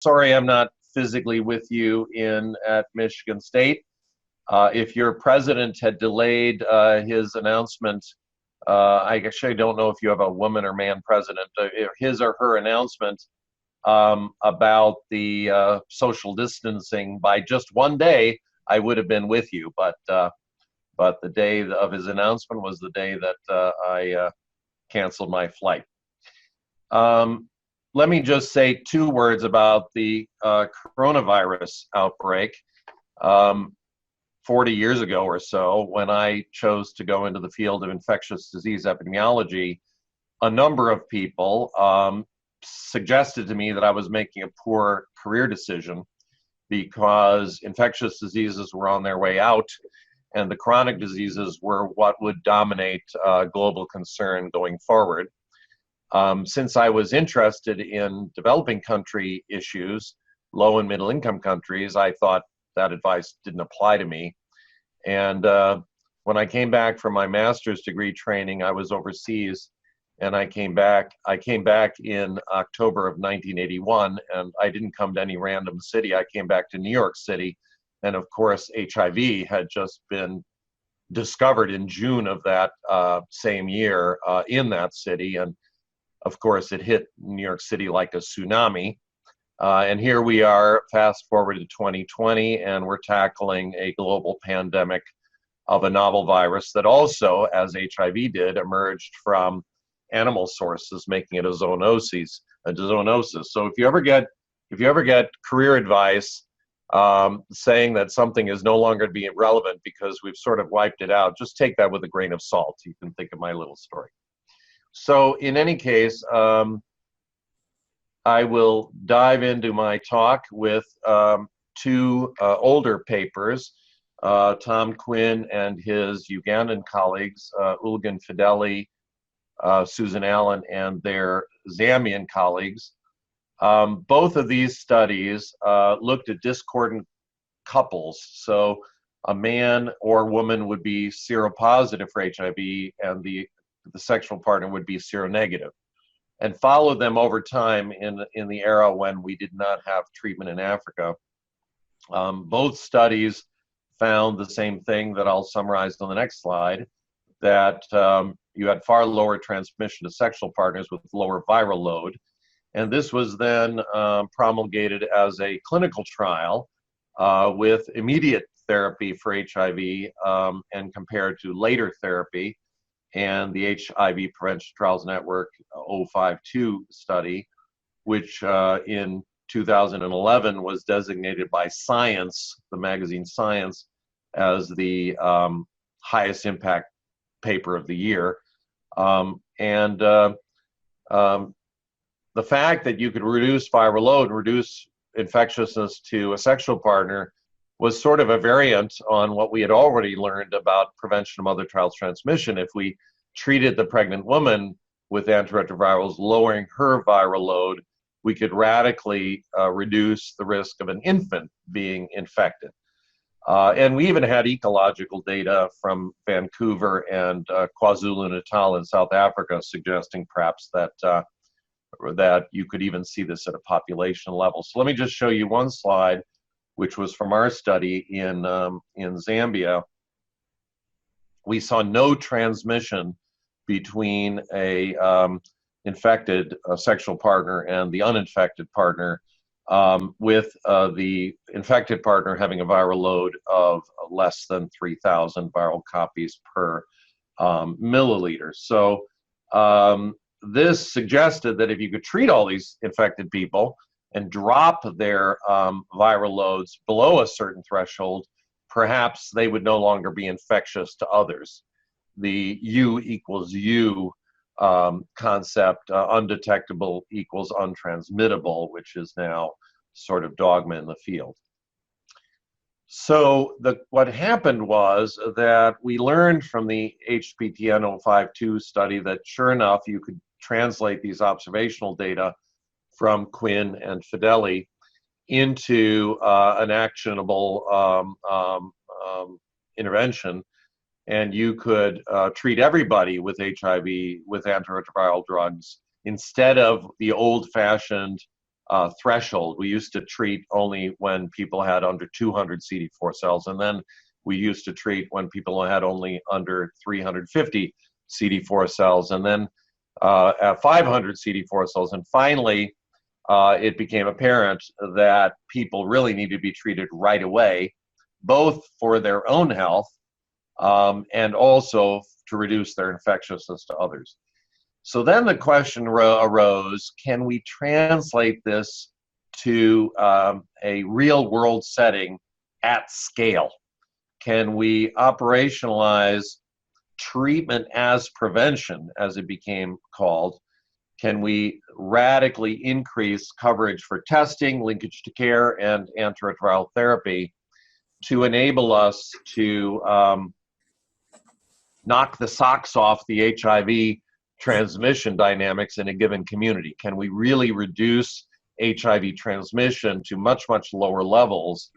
Sorry I'm not physically with you at Michigan State. If your president had delayed his announcement, I actually don't know if you have a woman or man president, his or her announcement about the social distancing by just one day, I would have been with you. But the day of his announcement was the day that I canceled my flight. Let me just say 2 words about the coronavirus outbreak. 40 years ago or so, when I chose to go into the field of infectious disease epidemiology, a number of people suggested to me that I was making a poor career decision because infectious diseases were on their way out and the chronic diseases were what would dominate global concern going forward. Since I was interested in developing country issues, low and middle income countries, I thought that advice didn't apply to me. And when I came back from my master's degree training, I was overseas, and I came back in October of 1981, and I didn't come to any random city. I came back to New York City, and of course HIV had just been discovered in June of that same year in that city, and of course it hit New York City like a tsunami. And here we are, fast forward to 2020, and we're tackling a global pandemic of a novel virus that also, as HIV did, emerged from animal sources, making it a zoonosis. So if you ever get career advice saying that something is no longer being relevant because we've sort of wiped it out, just take that with a grain of salt. You can think of my little story. So in any case, I will dive into my talk with 2 older papers, Tom Quinn and his Ugandan colleagues, Ulgan Fideli, Susan Allen, and their Zambian colleagues. Both of these studies looked at discordant couples. So a man or woman would be seropositive for HIV, and the sexual partner would be seronegative, and followed them over time in the era when we did not have treatment in Africa. Both studies found the same thing that I'll summarize on the next slide, that you had far lower transmission to sexual partners with lower viral load. And this was then promulgated as a clinical trial with immediate therapy for HIV and compared to later therapy. And the HIV Prevention Trials Network 052 study, which in 2011 was designated by Science, the magazine Science, as the highest impact paper of the year. The fact that you could reduce viral load, reduce infectiousness to a sexual partner, was sort of a variant on what we had already learned about prevention of mother child transmission. If we treated the pregnant woman with antiretrovirals, lowering her viral load, we could radically reduce the risk of an infant being infected. And we even had ecological data from Vancouver and KwaZulu-Natal in South Africa suggesting perhaps that you could even see this at a population level. So let me just show you one slide, which was from our study in Zambia. We saw no transmission between a infected sexual partner and the uninfected partner, with the infected partner having a viral load of less than 3,000 viral copies per milliliter. So this suggested that if you could treat all these infected people and drop their viral loads below a certain threshold, perhaps they would no longer be infectious to others. The U equals U concept, undetectable equals untransmittable, which is now sort of dogma in the field. So what happened was that we learned from the HPTN 052 study that sure enough, you could translate these observational data from Quinn and Fideli into an actionable intervention, and you could treat everybody with HIV with antiretroviral drugs instead of the old-fashioned threshold. We used to treat only when people had under 200 CD4 cells, and then we used to treat when people had only under 350 CD4 cells, and then at 500 CD4 cells, and finally it became apparent that people really need to be treated right away, both for their own health and also to reduce their infectiousness to others. So then the question arose, can we translate this to a real world setting at scale? Can we operationalize treatment as prevention, as it became called? Can we radically increase coverage for testing, linkage to care, and antiretroviral therapy to enable us to knock the socks off the HIV transmission dynamics in a given community? Can we really reduce HIV transmission to much, much lower levels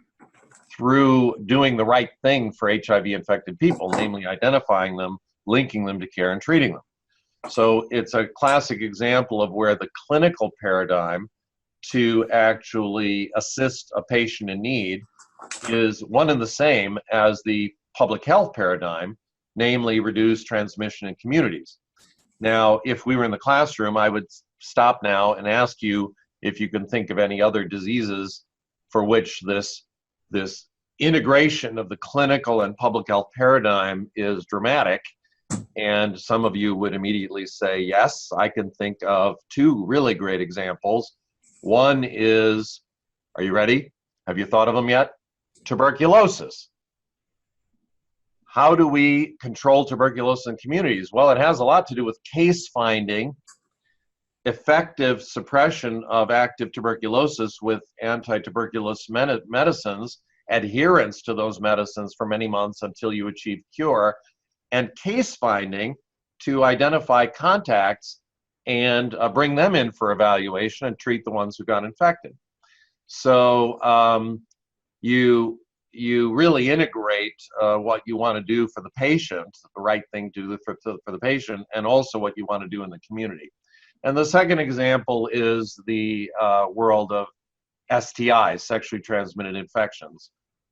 through doing the right thing for HIV-infected people, namely identifying them, linking them to care, and treating them? So it's a classic example of where the clinical paradigm to actually assist a patient in need is one and the same as the public health paradigm, namely reduce transmission in communities. Now, if we were in the classroom, I would stop now and ask you if you can think of any other diseases for which this integration of the clinical and public health paradigm is dramatic. And some of you would immediately say, yes, I can think of two really great examples. One is, are you ready? Have you thought of them yet? Tuberculosis. How do we control tuberculosis in communities? Well, it has a lot to do with case finding, effective suppression of active tuberculosis with anti-tuberculous medicines, adherence to those medicines for many months until you achieve cure, and case finding to identify contacts and bring them in for evaluation and treat the ones who got infected. So you really integrate what you want to do for the patient, the right thing to do for the patient, and also what you want to do in the community. And the second example is the world of STIs, sexually transmitted infections,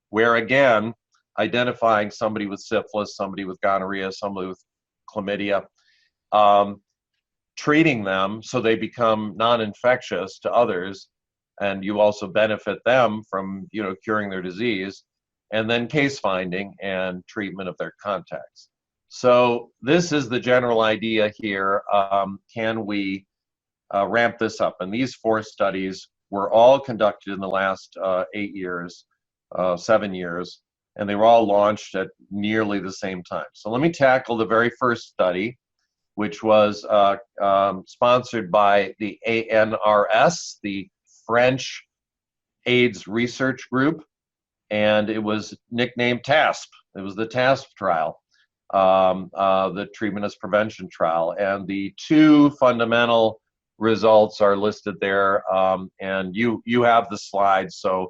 where again, identifying somebody with syphilis, somebody with gonorrhea, somebody with chlamydia, treating them so they become non-infectious to others, and you also benefit them from, you know, curing their disease, and then case finding and treatment of their contacts. So this is the general idea here. Can we ramp this up? And these 4 studies were all conducted in the last 8 years, 7 years, and they were all launched at nearly the same time. So let me tackle the very first study, which was sponsored by the ANRS, the French AIDS Research Group, and it was nicknamed TasP. It was the TasP trial, the treatment as prevention trial. And the 2 fundamental results are listed there, and you have the slides, so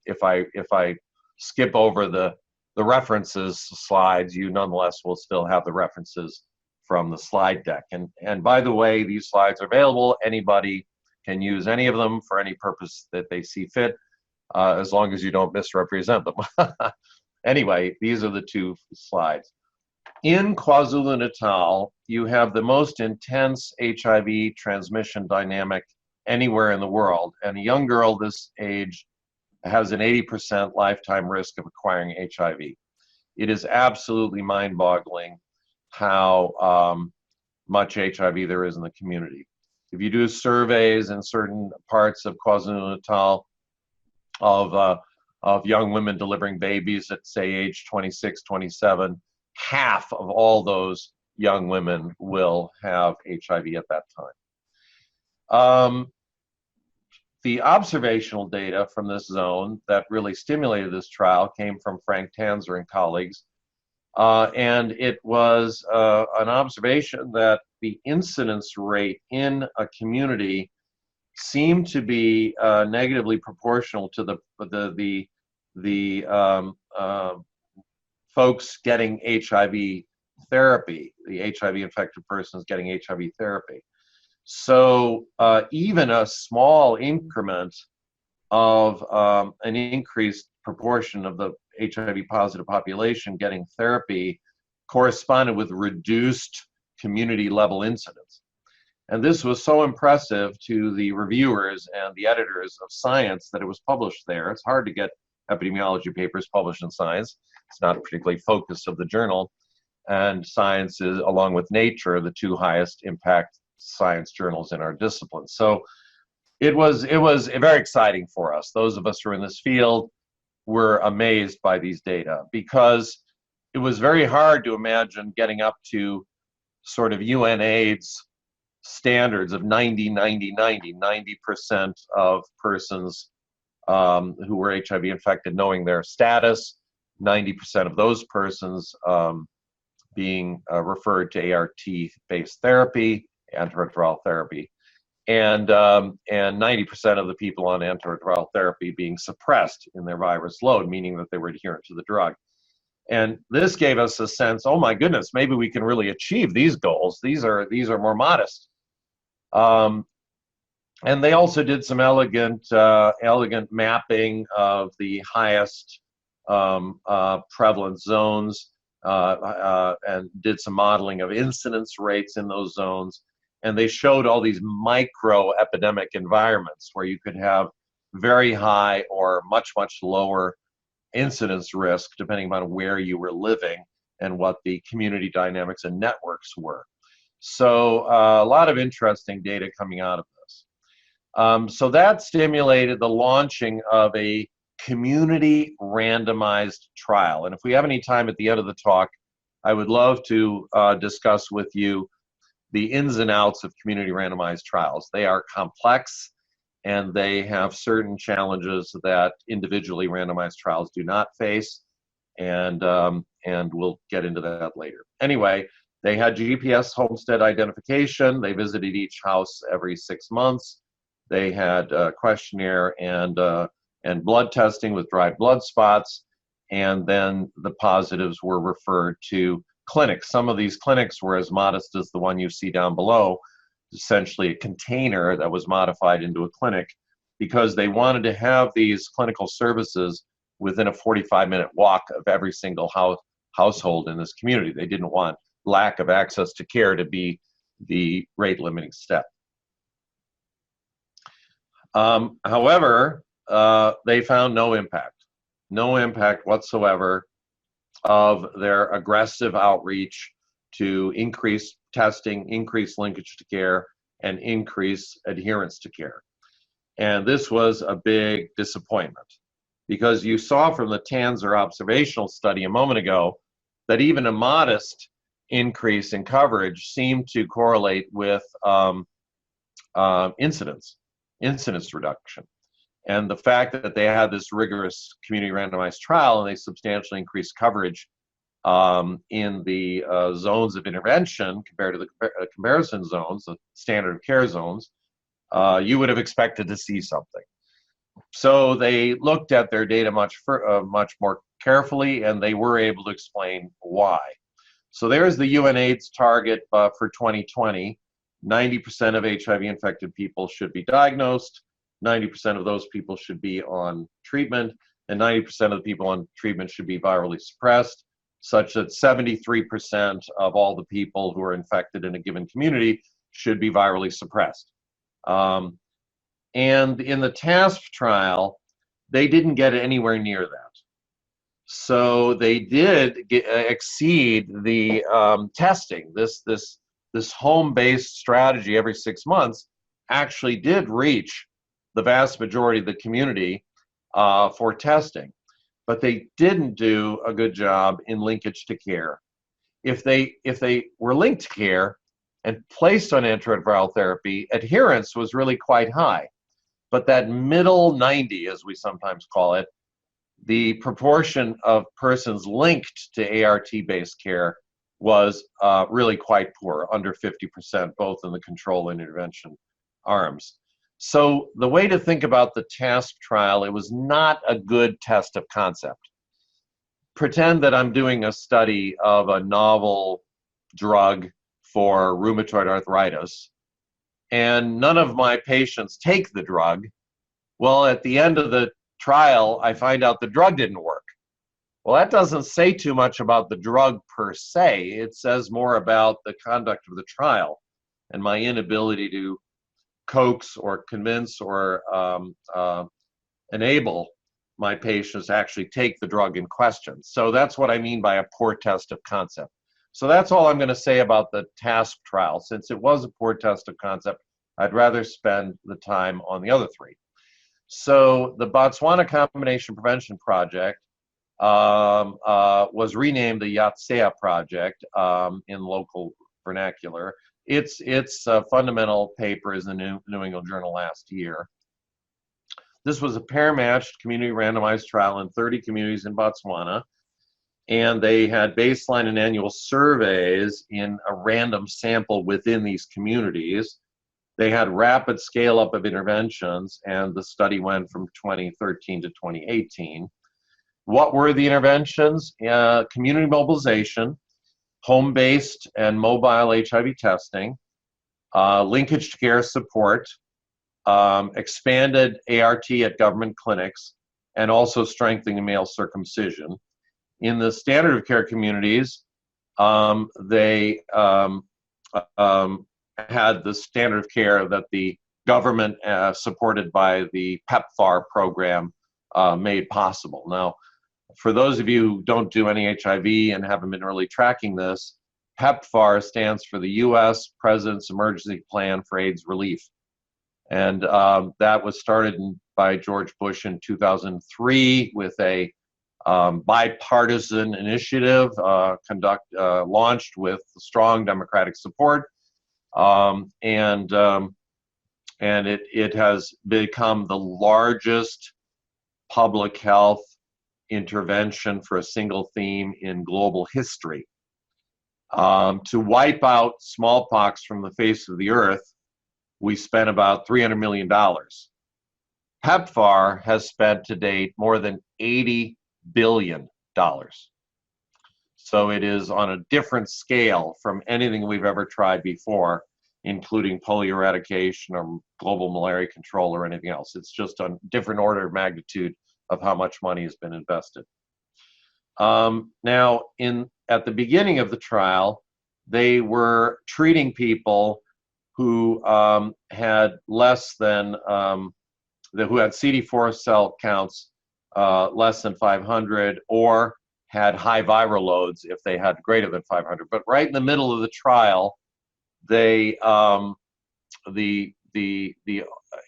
if I skip over the references slides, you nonetheless will still have the references from the slide deck. And by the way, these slides are available. Anybody can use any of them for any purpose that they see fit, as long as you don't misrepresent them. Anyway, these are the 2 slides. In KwaZulu-Natal, you have the most intense HIV transmission dynamic anywhere in the world, and a young girl this age has an 80% lifetime risk of acquiring HIV. It is absolutely mind-boggling how much HIV there is in the community. If you do surveys in certain parts of KwaZulu-Natal of young women delivering babies at, say, age 26, 27, half of all those young women will have HIV at that time. The observational data from this zone that really stimulated this trial came from Frank Tanzer and colleagues, and it was an observation that the incidence rate in a community seemed to be negatively proportional to the folks getting HIV therapy, the HIV infected persons getting HIV therapy. So even a small increment of an increased proportion of the HIV positive population getting therapy corresponded with reduced community level incidence. And this was so impressive to the reviewers and the editors of Science that it was published there. It's hard to get epidemiology papers published in Science. It's not a particularly focus of the journal. And Science is, along with Nature, the two highest impact science journals in our discipline. So it was very exciting for us. Those of us who are in this field were amazed by these data, because it was very hard to imagine getting up to sort of UNAIDS standards of 90% of persons who were HIV infected knowing their status, 90% of those persons being referred to ART-based therapy, antiretroviral therapy, and 90% of the people on antiretroviral therapy being suppressed in their virus load, meaning that they were adherent to the drug. And this gave us a sense, oh my goodness, maybe we can really achieve these goals. These are more modest. And they also did some elegant mapping of the highest prevalent zones and did some modeling of incidence rates in those zones. And they showed all these micro epidemic environments where you could have very high or much lower incidence risk depending on where you were living and what the community dynamics and networks were. So a lot of interesting data coming out of this. So that stimulated the launching of a community randomized trial. And if we have any time at the end of the talk, I would love to discuss with you the ins and outs of community randomized trials. They are complex, and they have certain challenges that individually randomized trials do not face, and we'll get into that later. Anyway, they had GPS homestead identification. They visited each house every 6 months. They had a questionnaire and blood testing with dried blood spots, and then the positives were referred to clinics. Some of these clinics were as modest as the one you see down below, essentially a container that was modified into a clinic, because they wanted to have these clinical services within a 45-minute walk of every single household in this community. They didn't want lack of access to care to be the rate limiting step. However, they found no impact whatsoever of their aggressive outreach to increase testing, increase linkage to care, and increase adherence to care. And this was a big disappointment, because you saw from the TANSER observational study a moment ago that even a modest increase in coverage seemed to correlate with incidence reduction. And the fact that they had this rigorous community randomized trial and they substantially increased coverage in the zones of intervention compared to the comparison zones, the standard of care zones, you would have expected to see something. So they looked at their data much more carefully, and they were able to explain why. So there's the UNAIDS target for 2020. 90% of HIV-infected people should be diagnosed. 90% of those people should be on treatment, and 90% of the people on treatment should be virally suppressed, such that 73% of all the people who are infected in a given community should be virally suppressed. And in the TasP trial, they didn't get anywhere near that. So they did exceed the testing. This home-based strategy every 6 months actually did reach the vast majority of the community for testing, but they didn't do a good job in linkage to care. If they were linked to care and placed on antiretroviral therapy, adherence was really quite high. But that middle 90, as we sometimes call it, the proportion of persons linked to ART-based care was really quite poor, under 50%, both in the control and intervention arms. So the way to think about the TasP trial, it was not a good test of concept. Pretend that I'm doing a study of a novel drug for rheumatoid arthritis, and none of my patients take the drug. Well, at the end of the trial, I find out the drug didn't work. Well, that doesn't say too much about the drug per se. It says more about the conduct of the trial and my inability to coax or convince or enable my patients to actually take the drug in question. So that's what I mean by a poor test of concept. So that's all I'm going to say about the TasP trial. Since it was a poor test of concept, I'd rather spend the time on the other three. So the Botswana Combination Prevention Project was renamed the Tsie Project in local vernacular. Its fundamental paper is in the New England Journal last year. This was a pair-matched community randomized trial in 30 communities in Botswana, and they had baseline and annual surveys in a random sample within these communities. They had rapid scale-up of interventions, and the study went from 2013 to 2018. What were the interventions? Community mobilization, home-based and mobile HIV testing, linkage to care support, expanded ART at government clinics, and also strengthening male circumcision. In the standard of care communities, they had the standard of care that the government, supported by the PEPFAR program, made possible. Now, for those of you who don't do any HIV and haven't been really tracking this, PEPFAR stands for the U.S. President's Emergency Plan for AIDS Relief. And that was started by George Bush in 2003 with a bipartisan initiative launched with strong Democratic support. And it has become the largest public health intervention for a single theme in global history. To wipe out smallpox from the face of the earth, we spent about $300 million. PEPFAR has spent to date more than $80 billion. So it is on a different scale from anything we've ever tried before, including polio eradication or global malaria control or anything else. It's just a different order of magnitude of how much money has been invested. Now, at the beginning of the trial, they were treating people who had less than, who had CD4 cell counts less than 500 or had high viral loads if they had greater than 500. But right in the middle of the trial, they the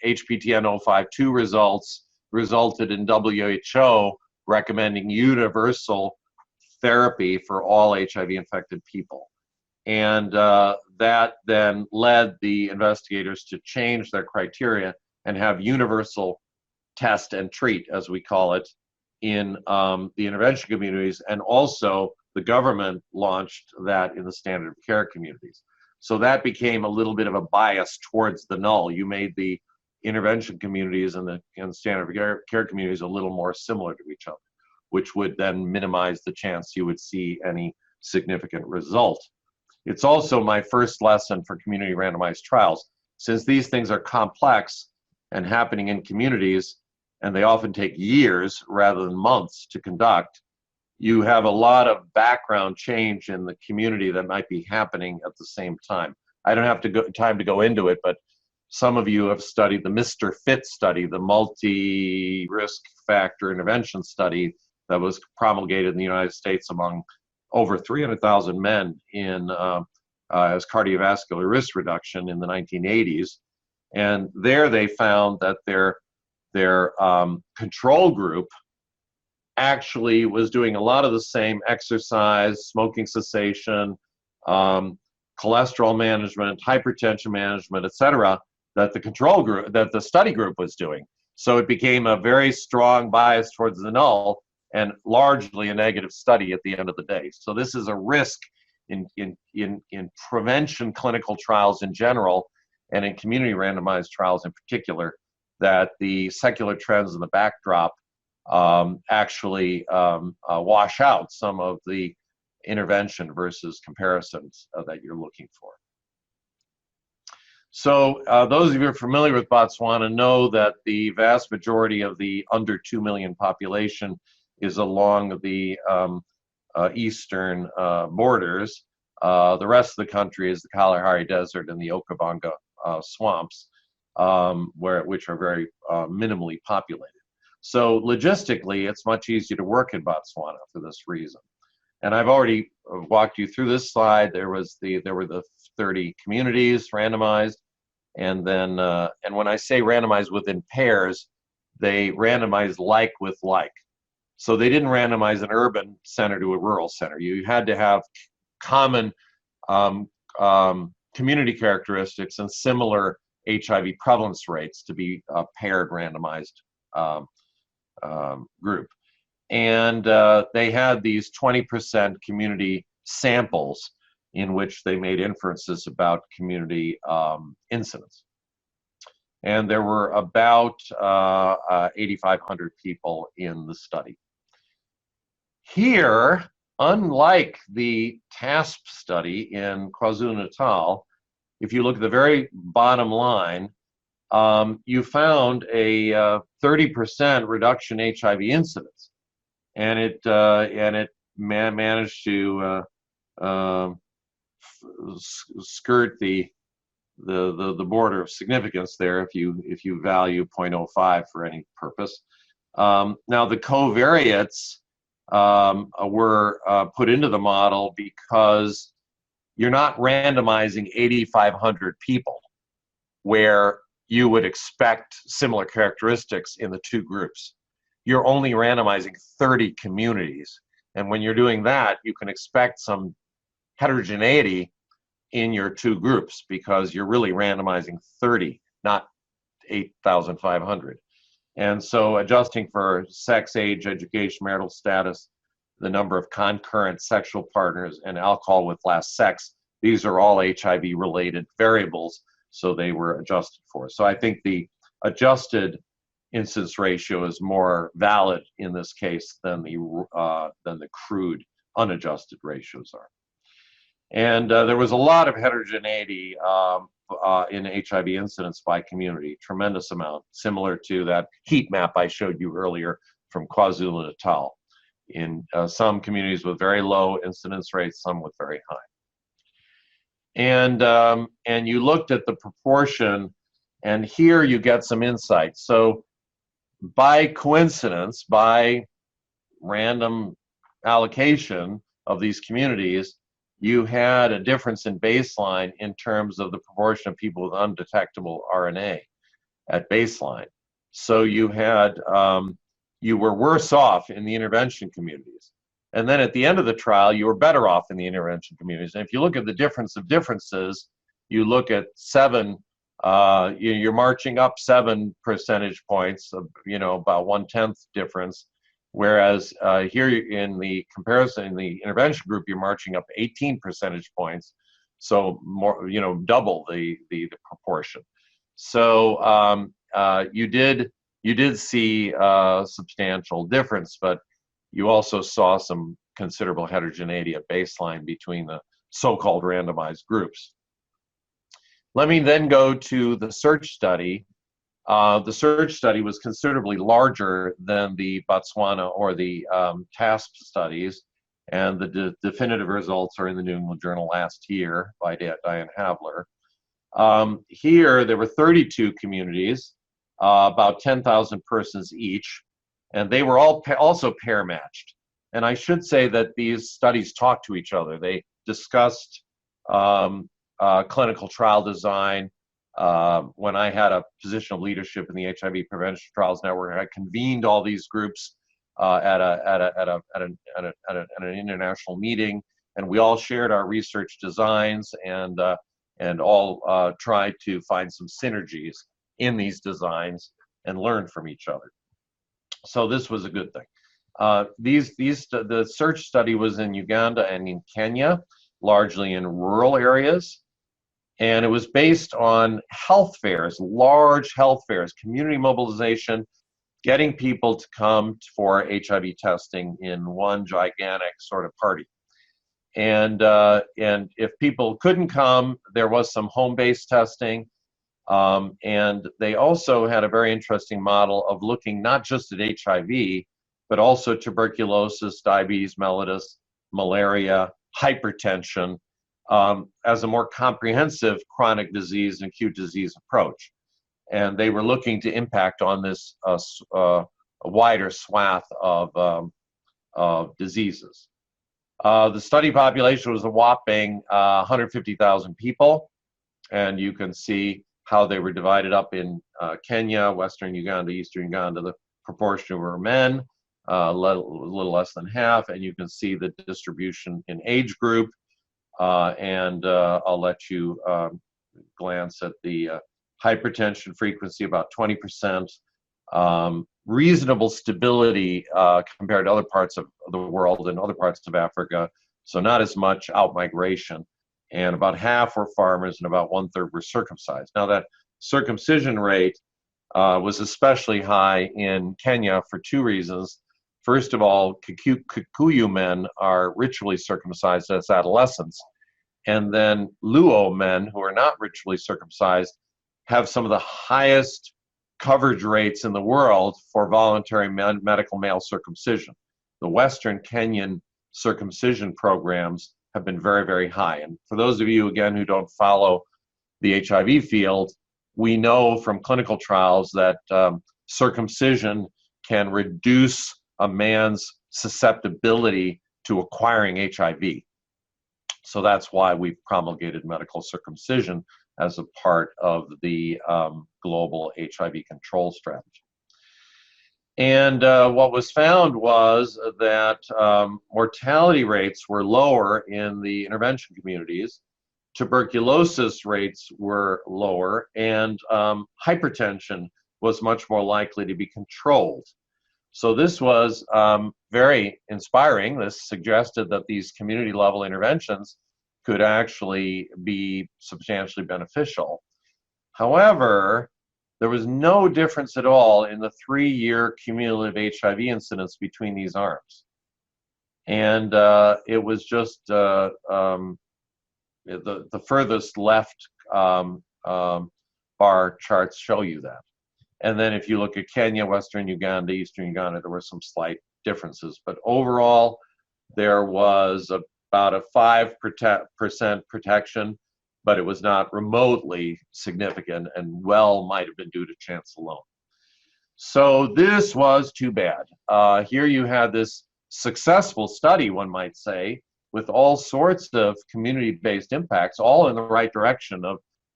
HPTN 052 results resulted in WHO recommending universal therapy for all HIV-infected people. And that then led the investigators to change their criteria and have universal test and treat, as we call it, in the intervention communities, and also the government launched that in the standard of care communities. So that became a little bit of a bias towards the null. You made the intervention communities and the standard of care communities a little more similar to each other, which would then minimize the chance you would see any significant result. It's also my first lesson for community randomized trials. Since these things are complex and happening in communities, and they often take years rather than months to conduct, you have a lot of background change in the community that might be happening at the same time. I don't have time to go into it, but some of you have studied the Mr. Fit study, the multi-risk factor intervention study that was promulgated in the United States among over 300,000 men in as cardiovascular risk reduction in the 1980s. And there they found that their control group actually was doing a lot of the same exercise, smoking cessation, cholesterol management, hypertension management, etc., that the control group, that the study group was doing. So it became a very strong bias towards the null and largely a negative study at the end of the day. So this is a risk in prevention clinical trials in general, and in community randomized trials in particular, that the secular trends in the backdrop actually wash out some of the intervention versus comparisons that you're looking for. So those of you who are familiar with Botswana know that the vast majority of the under 2 million population is along the eastern borders. The rest of the country is the Kalahari Desert and the Okavango swamps, which are very minimally populated. So logistically, it's much easier to work in Botswana for this reason. And I've already walked you through this slide. There were the 30 communities randomized, and then and when I say randomized within pairs, they randomized like with like. So they didn't randomize an urban center to a rural center. You had to have common community characteristics and similar HIV prevalence rates to be a paired randomized group. And they had these 20% community samples in which they made inferences about community incidence. And there were about 8,500 people in the study. Here, unlike the TasP study in KwaZulu-Natal, if you look at the very bottom line, you found a 30% reduction in HIV incidence, and it managed to skirt the border of significance there if you value 0.05 for any purpose. Now the covariates were put into the model because you're not randomizing 8,500 people where you would expect similar characteristics in the two groups. You're only randomizing 30 communities. And when you're doing that, you can expect some heterogeneity in your two groups because you're really randomizing 30, not 8,500. And so adjusting for sex, age, education, marital status, the number of concurrent sexual partners, and alcohol with last sex, these are all HIV-related variables, so they were adjusted for. So I think the adjusted incidence ratio is more valid in this case than the crude unadjusted ratios are. And there was a lot of heterogeneity in HIV incidence by community, tremendous amount, similar to that heat map I showed you earlier from KwaZulu-Natal. In some communities with very low incidence rates, some with very high. And you looked at the proportion, and here you get some insight. So by coincidence, by random allocation of these communities, you had a difference in baseline in terms of the proportion of people with undetectable RNA at baseline. So you had, you were worse off in the intervention communities. And then at the end of the trial, you were better off in the intervention communities. And if you look at the difference of differences, you look at you're marching up 7 percentage points, of, about 1/10 difference. Whereas here in the comparison, in the intervention group, you're marching up 18 percentage points. So more, double the proportion. So you did see a substantial difference, but you also saw some considerable heterogeneity at baseline between the so-called randomized groups. Let me then go to the search study. The search study was considerably larger than the Botswana or the TasP studies, and the definitive results are in the New England Journal last year by Diane Havler. Here, there were 32 communities, about 10,000 persons each, and they were all also pair matched. And I should say that these studies talked to each other. They discussed clinical trial design. When I had a position of leadership in the HIV Prevention Trials Network, I convened all these groups at an international meeting, and we all shared our research designs and all tried to find some synergies in these designs and learn from each other. So this was a good thing. The search study was in Uganda and in Kenya, largely in rural areas. And it was based on health fairs, large health fairs, community mobilization, getting people to come for HIV testing in one gigantic sort of party. And if people couldn't come, there was some home-based testing. And they also had a very interesting model of looking not just at HIV, but also tuberculosis, diabetes mellitus, malaria, hypertension, as a more comprehensive chronic disease and acute disease approach. And they were looking to impact on this a wider swath of diseases. The study population was a whopping 150,000 people, and you can see how they were divided up in Kenya, Western Uganda, Eastern Uganda. The proportion were men, a little less than half, and you can see the distribution in age group. And I'll let you glance at the hypertension frequency, about 20%. Reasonable stability compared to other parts of the world and other parts of Africa, so not as much outmigration. And about half were farmers and about 1/3 were circumcised. Now that circumcision rate was especially high in Kenya for two reasons. First of all, Kikuyu men are ritually circumcised as adolescents. And then Luo men, who are not ritually circumcised, have some of the highest coverage rates in the world for voluntary medical male circumcision. The Western Kenyan circumcision programs have been very, very high. And for those of you, again, who don't follow the HIV field, we know from clinical trials that circumcision can reduce a man's susceptibility to acquiring HIV. So that's why we've promulgated medical circumcision as a part of the global HIV control strategy. And what was found was that mortality rates were lower in the intervention communities, tuberculosis rates were lower, and hypertension was much more likely to be controlled. So this was very inspiring. This suggested that these community level interventions could actually be substantially beneficial. However, there was no difference at all in the 3-year cumulative HIV incidence between these arms. And it was just the furthest left bar charts show you that. And then if you look at Kenya, Western Uganda, Eastern Uganda, there were some slight differences. But overall, there was about a 5% protection, but it was not remotely significant and well might have been due to chance alone. So this was too bad. Here you had this successful study, one might say, with all sorts of community-based impacts, all in the right direction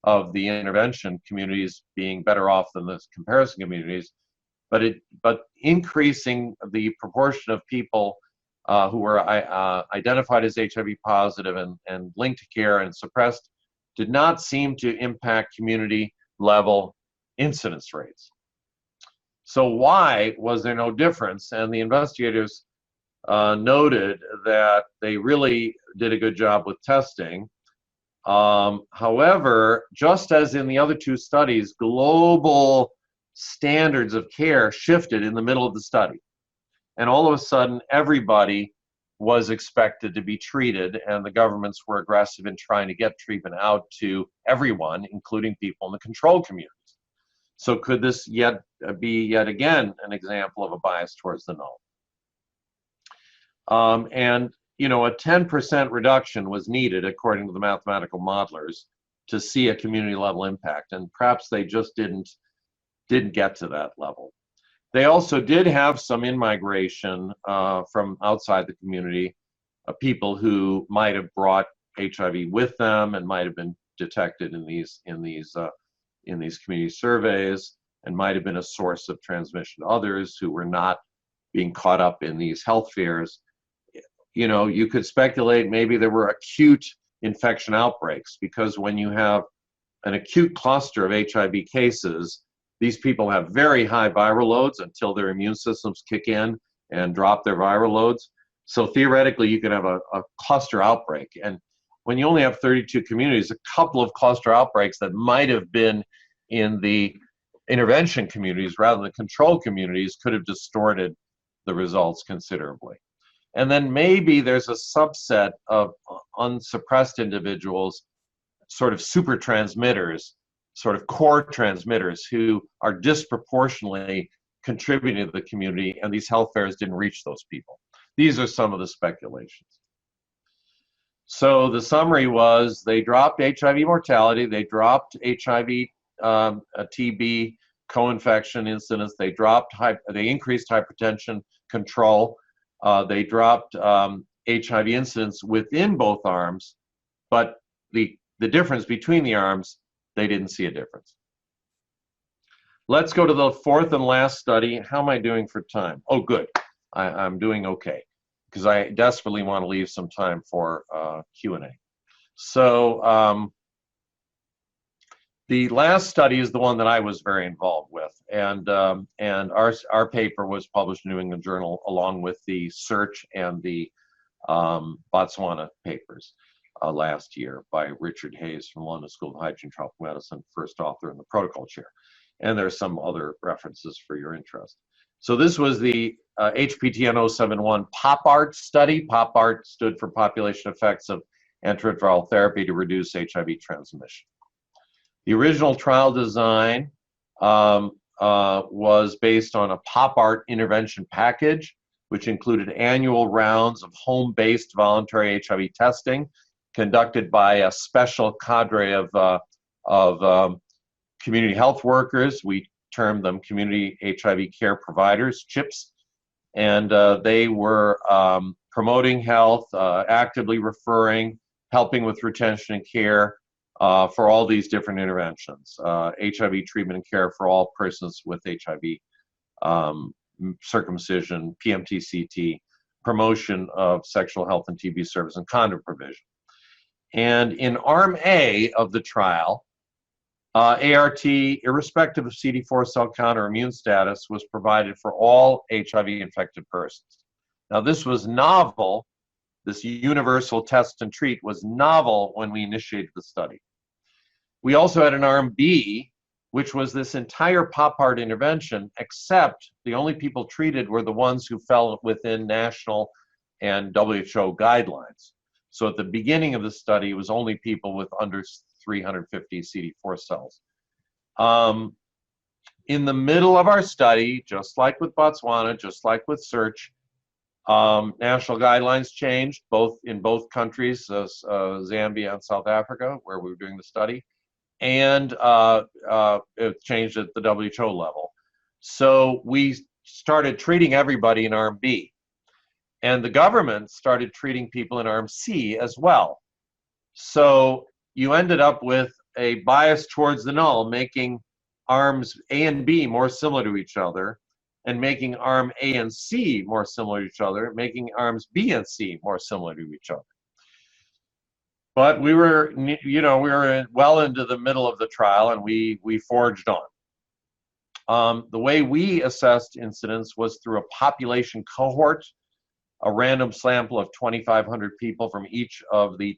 of the intervention communities being better off than the comparison communities, but increasing the proportion of people who were identified as HIV positive and linked to care and suppressed did not seem to impact community level incidence rates. So why was there no difference? And the investigators noted that they really did a good job with testing. However, just as in the other two studies, global standards of care shifted in the middle of the study. And all of a sudden, everybody was expected to be treated, and the governments were aggressive in trying to get treatment out to everyone, including people in the control communities. So could this be yet again an example of a bias towards the null? And you know, a 10% reduction was needed, according to the mathematical modelers, to see a community level impact, and perhaps they just didn't get to that level. They also did have some in-migration from outside the community, people who might have brought HIV with them and might have been detected in these community surveys, and might have been a source of transmission to others who were not being caught up in these health fairs. You know, you could speculate maybe there were acute infection outbreaks, because when you have an acute cluster of HIV cases, these people have very high viral loads until their immune systems kick in and drop their viral loads. So theoretically, you can have a cluster outbreak. And when you only have 32 communities, a couple of cluster outbreaks that might have been in the intervention communities rather than control communities could have distorted the results considerably. And then maybe there's a subset of unsuppressed individuals, sort of super transmitters, sort of core transmitters who are disproportionately contributing to the community, and these health fairs didn't reach those people. These are some of the speculations. So the summary was they dropped HIV mortality, they dropped HIV TB co-infection incidence, they increased hypertension control, they dropped HIV incidence within both arms, but the difference between the arms, they didn't see a difference. Let's go to the fourth and last study. How am I doing for time? Oh, good. I'm doing okay, because I desperately want to leave some time for Q&A. So the last study is the one that I was very involved with, and our paper was published in New England Journal along with the Search and the Botswana papers last year by Richard Hayes from London School of Hygiene and Tropical Medicine, first author and the protocol chair. And there's some other references for your interest. So this was the HPTN 071 PopART study. PopART stood for Population Effects of Antiretroviral Therapy to Reduce HIV Transmission. The original trial design was based on a PopART intervention package, which included annual rounds of home-based voluntary HIV testing conducted by a special cadre of community health workers. We termed them community HIV care providers, CHIPs, and they were promoting health, actively referring, helping with retention and care for all these different interventions. HIV treatment and care for all persons with HIV, circumcision, PMT-CT, promotion of sexual health and TB service, and condom provision. And in Arm A of the trial, ART, irrespective of CD4 cell count or immune status, was provided for all HIV-infected persons. Now, this was novel. This universal test and treat was novel when we initiated the study. We also had an Arm B, which was this entire PopART intervention, except the only people treated were the ones who fell within national and WHO guidelines. So at the beginning of the study, it was only people with under 350 CD4 cells. In the middle of our study, just like with Botswana, just like with Search, national guidelines changed in both countries, Zambia and South Africa, where we were doing the study, and it changed at the WHO level. So we started treating everybody in Arm B, and the government started treating people in Arm C as well. So you ended up with a bias towards the null, making arms A and B more similar to each other, and making arm A and C more similar to each other, making arms B and C more similar to each other. But we were, we were well into the middle of the trial, and we forged on. The way we assessed incidence was through a population cohort, a random sample of 2,500 people from each of the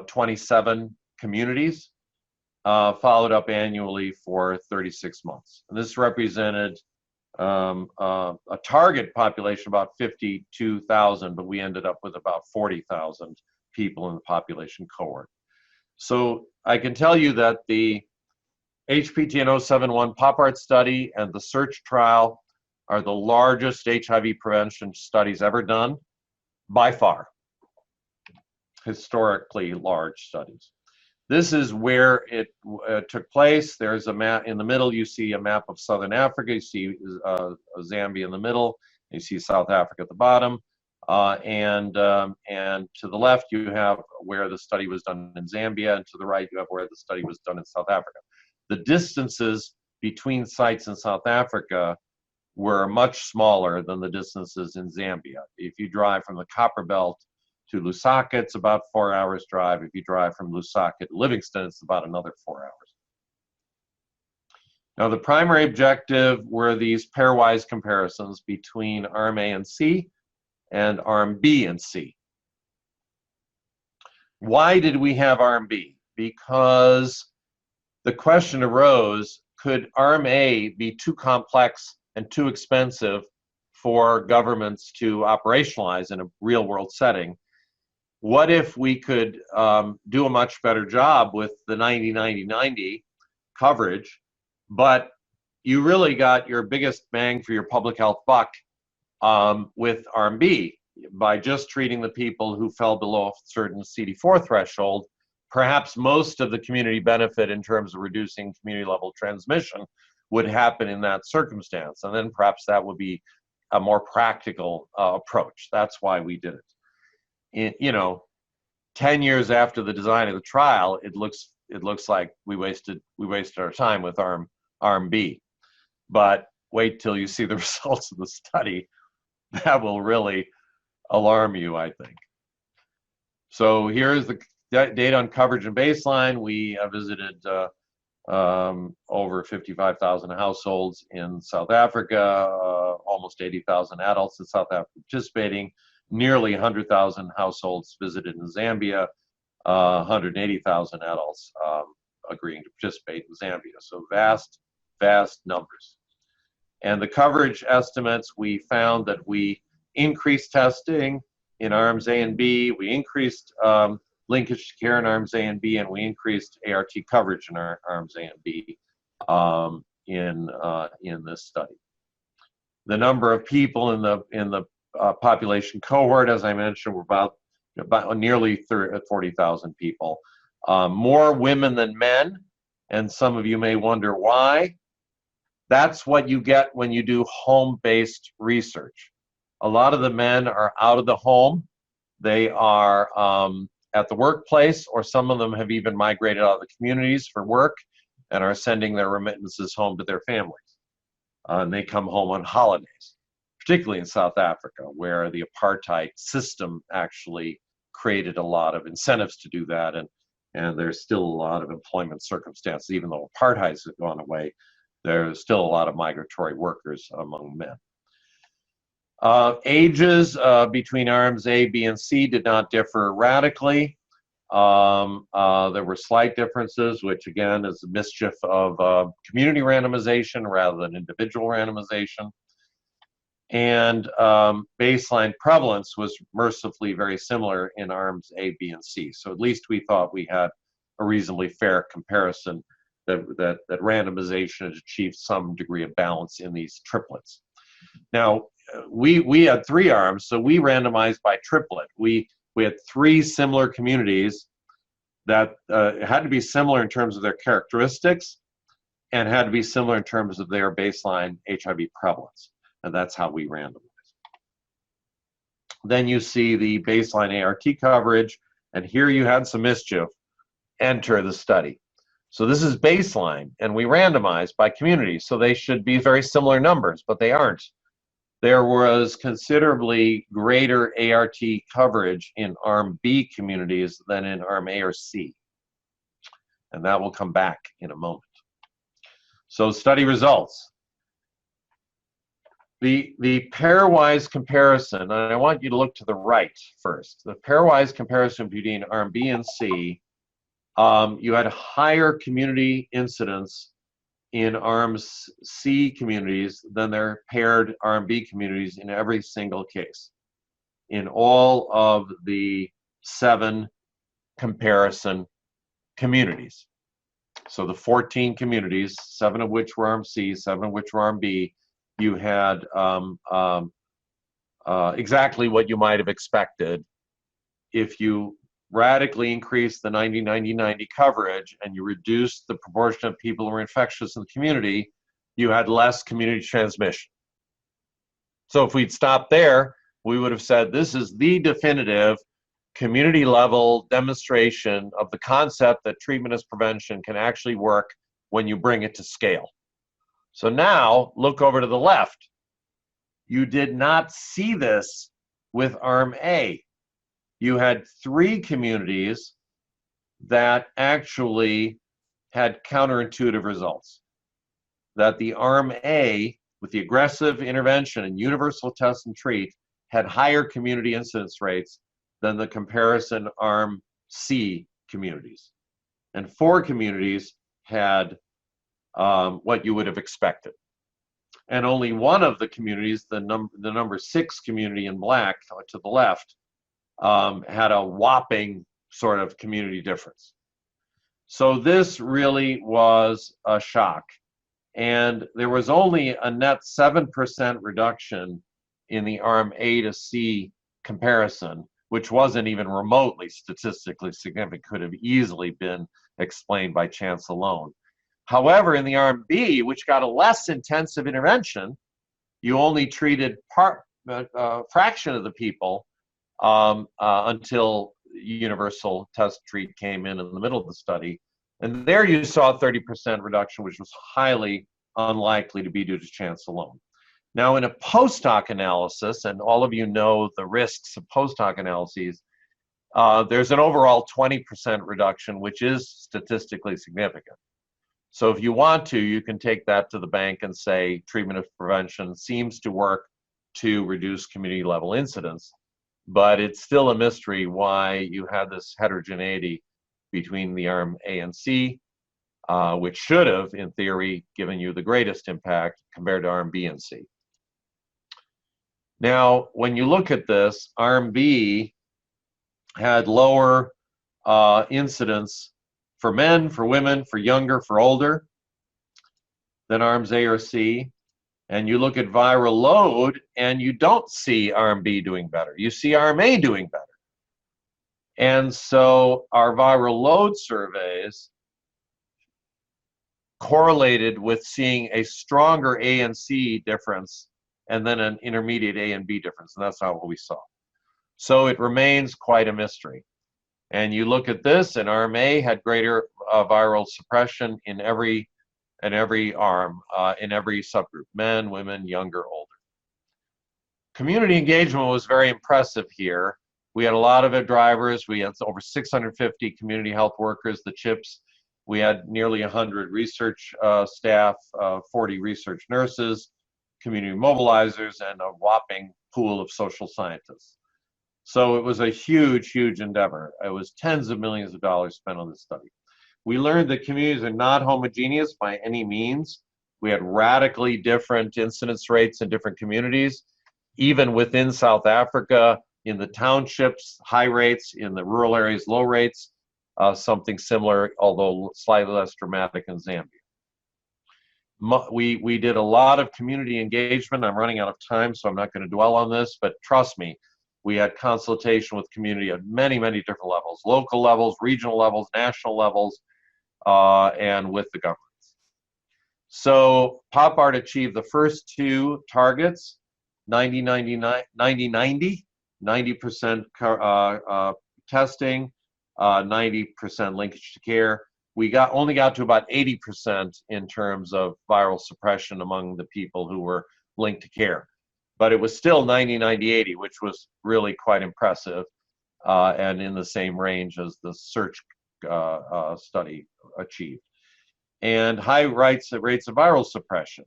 27 communities, followed up annually for 36 months. And this represented a target population about 52,000, but we ended up with about 40,000 people in the population cohort. So I can tell you that the HPTN 071 PopART study and the Search trial are the largest HIV prevention studies ever done, by far. Historically large studies. This is where it took place. There's a map in the middle. You see a map of Southern Africa. You see Zambia in the middle. You see South Africa at the bottom. And to the left, you have where the study was done in Zambia, and to the right, you have where the study was done in South Africa. The distances between sites in South Africa were much smaller than the distances in Zambia. If you drive from the Copperbelt to Lusaka, it's about 4 hours drive. If you drive from Lusaka to Livingston, it's about another 4 hours. Now, the primary objective were these pairwise comparisons between Arm A and C and Arm B and C. Why did we have Arm B? Because the question arose, could Arm A be too complex and too expensive for governments to operationalize in a real-world setting? what if we could do a much better job with the 90-90-90 coverage, but you really got your biggest bang for your public health buck with Arm B by just treating the people who fell below a certain CD4 threshold. Perhaps most of the community benefit in terms of reducing community level transmission would happen in that circumstance, and then perhaps that would be a more practical approach. That's why we did it. You know, 10 years after the design of the trial, it looks like we wasted our time with Arm B. But wait till you see the results of the study. That will really alarm you, I think. So here's the data on coverage and baseline. We visited over 55,000 households in South Africa, almost 80,000 adults in South Africa participating, nearly 100,000 households visited in Zambia, 180,000 adults agreeing to participate in Zambia. So vast numbers. And the coverage estimates, we found that we increased testing in arms A and B, we increased linkage to care in arms A and B, and we increased ART coverage in our arms A and B in this study. The number of people in the population cohort, as I mentioned, were about nearly 40,000 people. More women than men, and some of you may wonder why. That's what you get when you do home-based research. A lot of the men are out of the home. They are at the workplace, or some of them have even migrated out of the communities for work and are sending their remittances home to their families. And they come home on holidays, particularly in South Africa, where the apartheid system actually created a lot of incentives to do that, and there's still a lot of employment circumstances. Even though apartheid has gone away, there's still a lot of migratory workers among men. Ages between arms A, B, and C did not differ radically. There were slight differences, which again is the mischief of community randomization rather than individual randomization. And baseline prevalence was mercifully very similar in arms A, B, and C. So at least we thought we had a reasonably fair comparison that randomization had achieved some degree of balance in these triplets. Now, we had 3 arms, so we randomized by triplet. We had 3 similar communities that had to be similar in terms of their characteristics and had to be similar in terms of their baseline HIV prevalence. And that's how we randomized. Then you see the baseline ART coverage, and here you had some mischief enter the study. So this is baseline, and we randomized by community, so they should be very similar numbers, but they aren't. There was considerably greater ART coverage in Arm B communities than in Arm A or C, and that will come back in a moment. So study results. The pairwise comparison, and I want you to look to the right first. The pairwise comparison between Arm B and C, you had higher community incidence in Arms C communities than their paired Arm B communities in every single case, in all of the 7 comparison communities. So the 14 communities, 7 of which were Arm C, 7 of which were Arm B, you had exactly what you might have expected. If you radically increase the 90-90-90 coverage and you reduce the proportion of people who were infectious in the community, you had less community transmission. So if we'd stopped there, we would have said this is the definitive community level demonstration of the concept that treatment as prevention can actually work when you bring it to scale. So now look over to the left. You did not see this with Arm A. You had 3 communities that actually had counterintuitive results. That the Arm A, with the aggressive intervention and universal test and treat, had higher community incidence rates than the comparison Arm C communities. And 4 communities had what you would have expected. And only one of the communities, the number 6 community in black to the left, had a whopping sort of community difference. So this really was a shock. And there was only a net 7% reduction in the arm A to C comparison, which wasn't even remotely statistically significant, could have easily been explained by chance alone. However, in the arm B, which got a less intensive intervention, you only treated a fraction of the people until universal test treat came in the middle of the study. And there you saw a 30% reduction, which was highly unlikely to be due to chance alone. Now, in a post-hoc analysis, and all of you know the risks of post-hoc analyses, there's an overall 20% reduction, which is statistically significant. So if you want to, you can take that to the bank and say treatment of prevention seems to work to reduce community-level incidence, but it's still a mystery why you had this heterogeneity between the arm A and C, which should have, in theory, given you the greatest impact compared to arm B and C. Now, when you look at this, arm B had lower incidence for men, for women, for younger, for older than arms A or C. And you look at viral load, and you don't see arm B doing better. You see arm A doing better. And so our viral load surveys correlated with seeing a stronger A and C difference and then an intermediate A and B difference, and that's not what we saw. So it remains quite a mystery. And you look at this, and arm A had greater viral suppression in every arm, in every subgroup, men, women, younger, older. Community engagement was very impressive here. We had a lot of drivers. We had over 650 community health workers, the CHIPs. We had nearly 100 research staff, 40 research nurses, community mobilizers, and a whopping pool of social scientists. So it was a huge, huge endeavor. It was tens of millions of dollars spent on this study. We learned that communities are not homogeneous by any means. We had radically different incidence rates in different communities, even within South Africa, in the townships, high rates, in the rural areas, low rates, something similar, although slightly less dramatic in Zambia. We did a lot of community engagement. I'm running out of time, so I'm not going to dwell on this, but trust me, we had consultation with community at many, many different levels, local levels, regional levels, national levels, and with the governments. So PopART achieved the first two targets, 90% testing, 90% linkage to care. We only got to about 80% in terms of viral suppression among the people who were linked to care. But it was still 90-90-80, which was really quite impressive, and in the same range as the search study achieved. And high rates of viral suppression.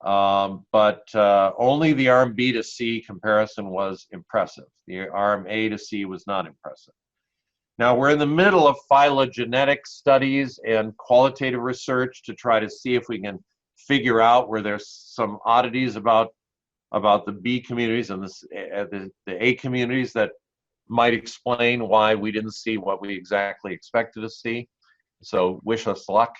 But only the arm B to C comparison was impressive. The arm A to C was not impressive. Now, we're in the middle of phylogenetic studies and qualitative research to try to see if we can figure out where there's some oddities about the B communities and the A communities that might explain why we didn't see what we exactly expected to see. So wish us luck.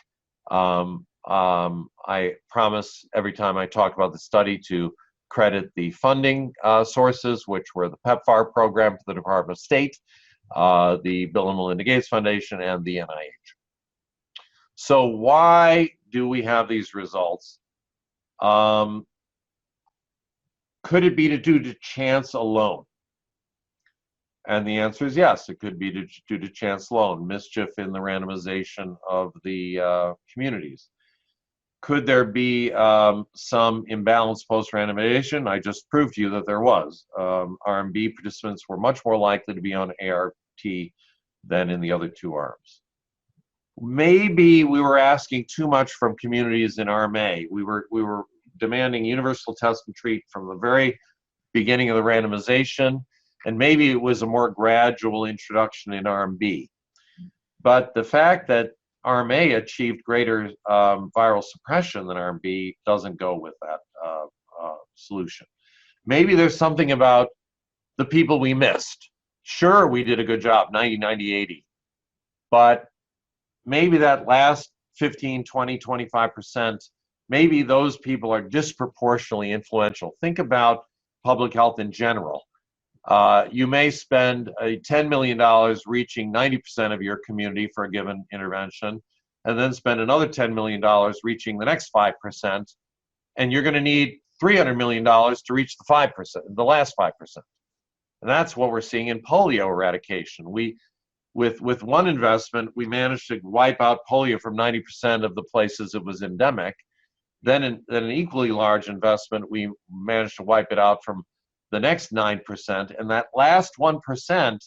I promise every time I talk about the study to credit the funding sources, which were the PEPFAR program for the Department of State, the Bill and Melinda Gates Foundation, and the NIH. So why do we have these results? Could it be due to chance alone? And the answer is yes, it could be due to chance alone, mischief in the randomization of the communities. Could there be some imbalance post-randomization? I just proved to you that there was. Arm B participants were much more likely to be on ART than in the other two arms. Maybe we were asking too much from communities in Arm A. We were demanding universal test and treat from the very beginning of the randomization, and maybe it was a more gradual introduction in Arm B. But the fact that Arm A achieved greater viral suppression than Arm B doesn't go with that solution. Maybe there's something about the people we missed. Sure, we did a good job, 90, 90, 80. But maybe that last 15, 20, 25%, maybe those people are disproportionately influential. Think about public health in general. You may spend $10 million reaching 90% of your community for a given intervention, and then spend another $10 million reaching the next 5%, and you're going to need $300 million to reach the 5%, the last 5%. And that's what we're seeing in polio eradication. With one investment, we managed to wipe out polio from 90% of the places it was endemic. Then an equally large investment, we managed to wipe it out from the next 9%. And that last 1%,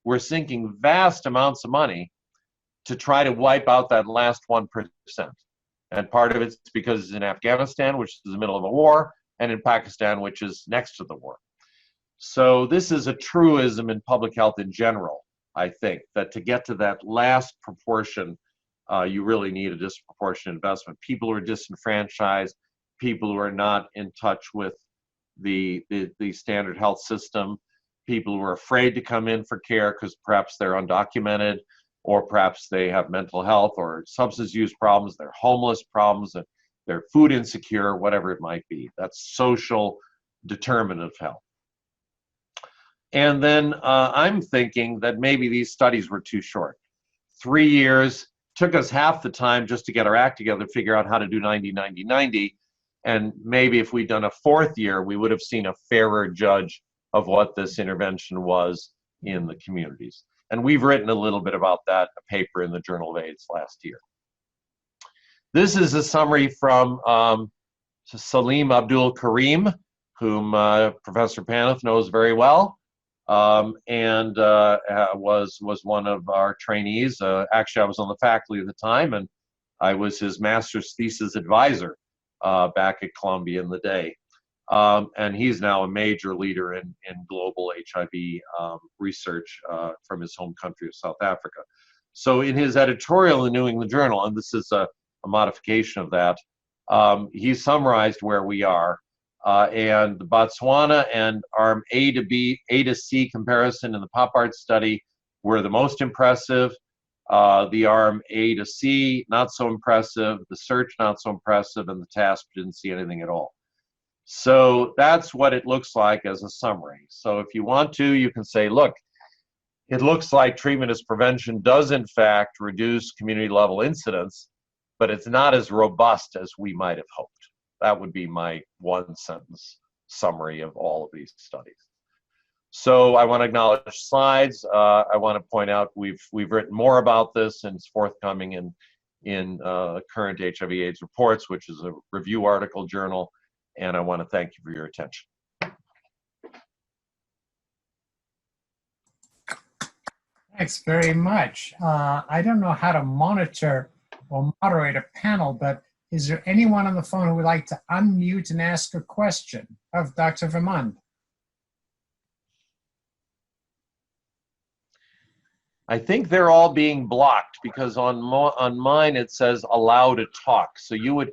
we're sinking vast amounts of money to try to wipe out that last 1%. And part of it's because it's in Afghanistan, which is in the middle of a war, and in Pakistan, which is next to the war. So this is a truism in public health in general, I think, that to get to that last proportion, you really need a disproportionate investment. People who are disenfranchised, people who are not in touch with the standard health system, people who are afraid to come in for care because perhaps they're undocumented, or perhaps they have mental health or substance use problems, they're homeless problems, they're food insecure, whatever it might be. That's social determinant of health. And then I'm thinking that maybe these studies were too short. 3 years, took us half the time just to get our act together, figure out how to do 90, 90, 90. And maybe if we'd done a 4th year, we would have seen a fairer judge of what this intervention was in the communities. And we've written a little bit about that, a paper in the Journal of AIDS last year. This is a summary from Salim Abdul Karim, whom Professor Paneth knows very well. And was one of our trainees. Actually, I was on the faculty at the time, and I was his master's thesis advisor back at Columbia in the day. And he's now a major leader in global HIV research from his home country of South Africa. So in his editorial in the New England Journal, and this is a modification of that, he summarized where we are. And the Botswana and arm A to C comparison in the PopART study were the most impressive. The arm A to C, not so impressive. The search, not so impressive. And the TasP didn't see anything at all. So that's what it looks like as a summary. So if you want to, you can say, look, it looks like treatment as prevention does in fact reduce community level incidence, but it's not as robust as we might have hoped. That would be my 1-sentence summary of all of these studies. So I want to acknowledge slides. I want to point out we've written more about this, and it's forthcoming in current HIV/AIDS reports, which is a review article journal. And I want to thank you for your attention. Thanks very much. I don't know how to monitor or moderate a panel, but is there anyone on the phone who would like to unmute and ask a question of Dr. Vermund? I think they're all being blocked because on mine it says allow to talk. So you would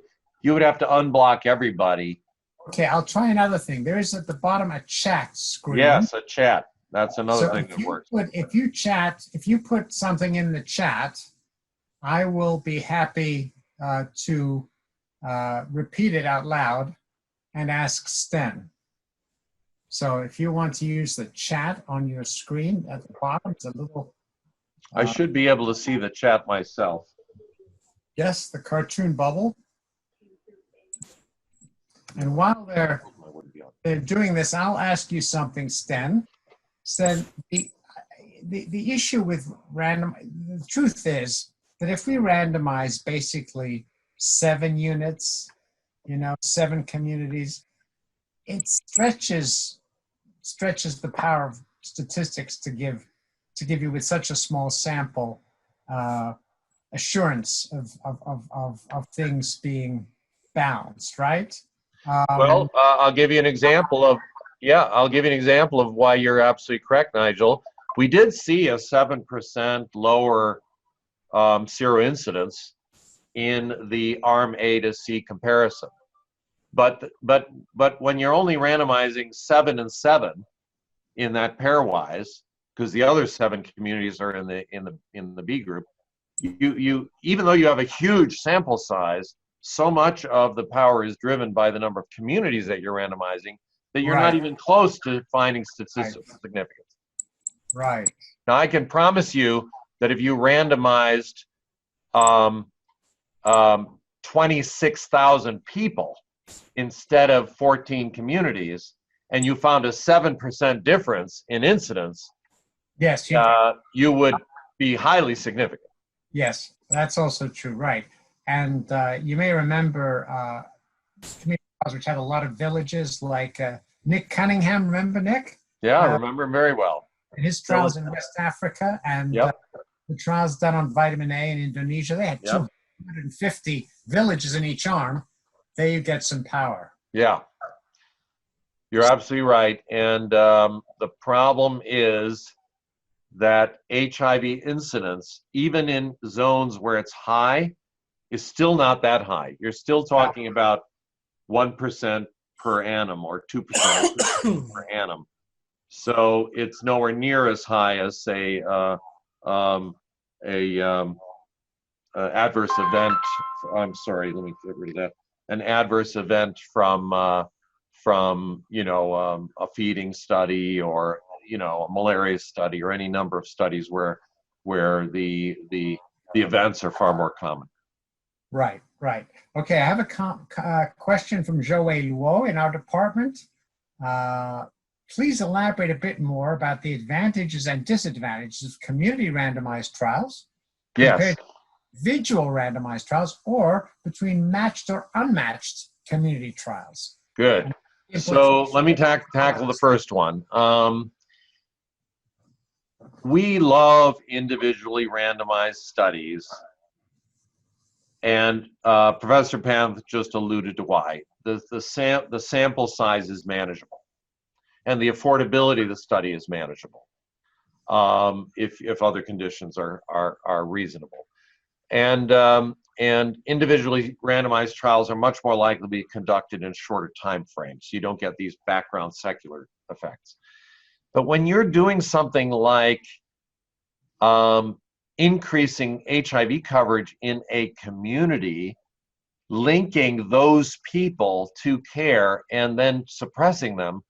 have to unblock everybody. Okay, I'll try another thing. There is at the bottom a chat screen. Yes, a chat. That's another thing that works. If you put something in the chat, I will be happy to repeat it out loud and ask Sten. So if you want to use the chat on your screen at the bottom, it's a little... I should be able to see the chat myself. Yes, the cartoon bubble. And while they're doing this, I'll ask you something, Sten. Sten, the issue with the truth is that if we randomize basically 7 units, 7 communities, it stretches the power of statistics to give you with such a small sample assurance of things being balanced, right? Well, I'll give you an example of why you're absolutely correct, Nigel. We did see a 7% lower seroincidence in the arm A to C comparison. But when you're only randomizing 7 and 7 in that pairwise because the other 7 communities are in the B group. You even though you have a huge sample size, so much of the power is driven by the number of communities that you're randomizing that you're not even close to finding statistical significance. Right. Now, I can promise you that if you randomized 26,000 people instead of 14 communities, and you found a 7% difference in incidence, yes, you would be highly significant. Yes, that's also true, right. And you may remember community trials which had a lot of villages, like Nick Cunningham, remember Nick? Yeah, I remember him very well. And his trials in West Africa, and the trials done on vitamin A in Indonesia, they had 250 villages in each arm. There you get some power. Yeah, you're absolutely right. And the problem is that HIV incidence, even in zones where it's high, is still not that high. You're still talking about 1% per annum or 2% per annum. So it's nowhere near as high as, say, adverse event. I'm sorry, let me get rid of that. An adverse event from you know, a feeding study, or you know, a malaria study, or any number of studies where the events are far more common. Right, right. Okay, I have a question from Joey Luo in our department. Please elaborate a bit more about the advantages and disadvantages of community randomized trials compared to individual randomized trials, or between matched or unmatched community trials. Good. So let me tackle the first one. We love individually randomized studies, and Professor Panth just alluded to why. The sample size is manageable, and the affordability of the study is manageable if other conditions are reasonable. And individually randomized trials are much more likely to be conducted in shorter time frames. You don't get these background secular effects. But when you're doing something like increasing HIV coverage in a community, linking those people to care and then suppressing them,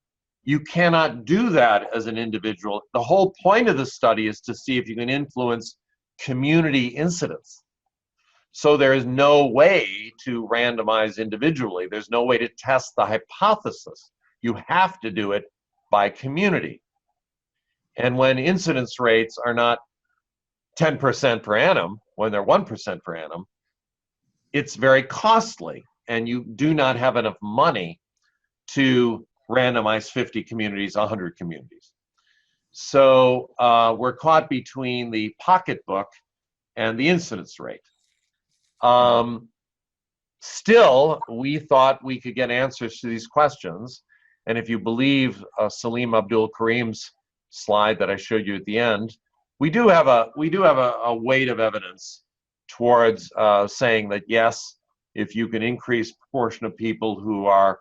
you cannot do that as an individual. The whole point of the study is to see if you can influence community incidence. So there is no way to randomize individually. There's no way to test the hypothesis. You have to do it by community. And when incidence rates are not 10% per annum, when they're 1% per annum, it's very costly, and you do not have enough money to randomize 50 communities, 100 communities. So we're caught between the pocketbook and the incidence rate. Still, we thought we could get answers to these questions, and if you believe Salim Abdul Karim's slide that I showed you at the end, we do have a weight of evidence towards saying that yes, if you can increase proportion of people who are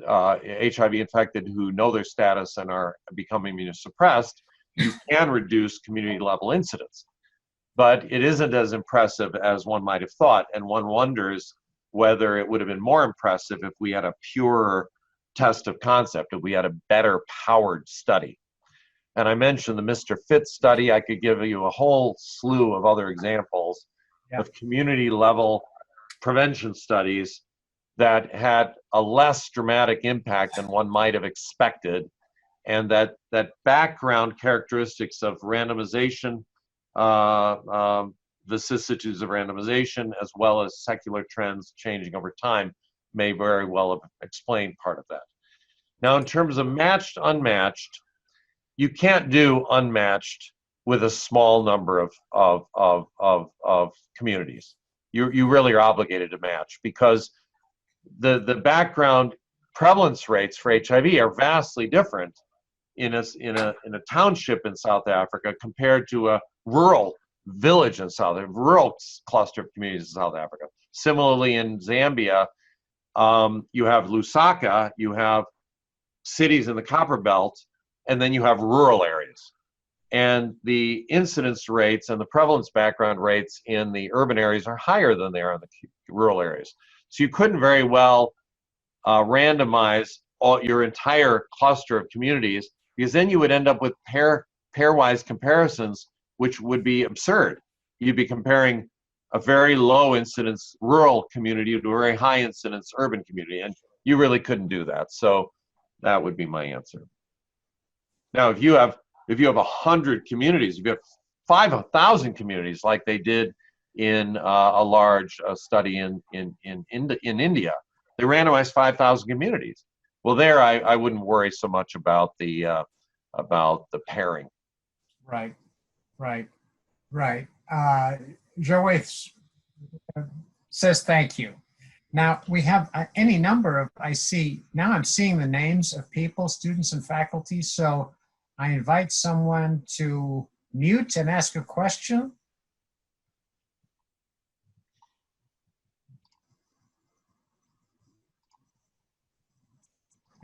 HIV infected, who know their status and are becoming immunosuppressed, you can reduce community level incidence. But it isn't as impressive as one might have thought, and one wonders whether it would have been more impressive if we had a purer test of concept, if we had a better powered study. And I mentioned the Mr. Fit study. I could give you a whole slew of other examples of community level prevention studies that had a less dramatic impact than one might have expected, and that background characteristics of randomization, vicissitudes of randomization, as well as secular trends changing over time, may very well have explained part of that. Now, in terms of matched, unmatched, you can't do unmatched with a small number of communities. You really are obligated to match, because the background prevalence rates for HIV are vastly different in a township in South Africa compared to a rural village in rural cluster of communities in South Africa. Similarly, in Zambia, you have Lusaka, you have cities in the Copper Belt, and then you have rural areas. And the incidence rates and the prevalence background rates in the urban areas are higher than they are in the rural areas. So you couldn't very well randomize your entire cluster of communities, because then you would end up with pairwise comparisons, which would be absurd. You'd be comparing a very low incidence rural community to a very high incidence urban community, and you really couldn't do that. So that would be my answer. Now, if you have 100 communities, if you have 5,000 communities like they did in a large study in India, they randomized 5,000 communities. Well, there I wouldn't worry so much about the pairing. Right, right, right. Joey says thank you. Now we have any number of, I'm seeing the names of people, students and faculty, so I invite someone to mute and ask a question.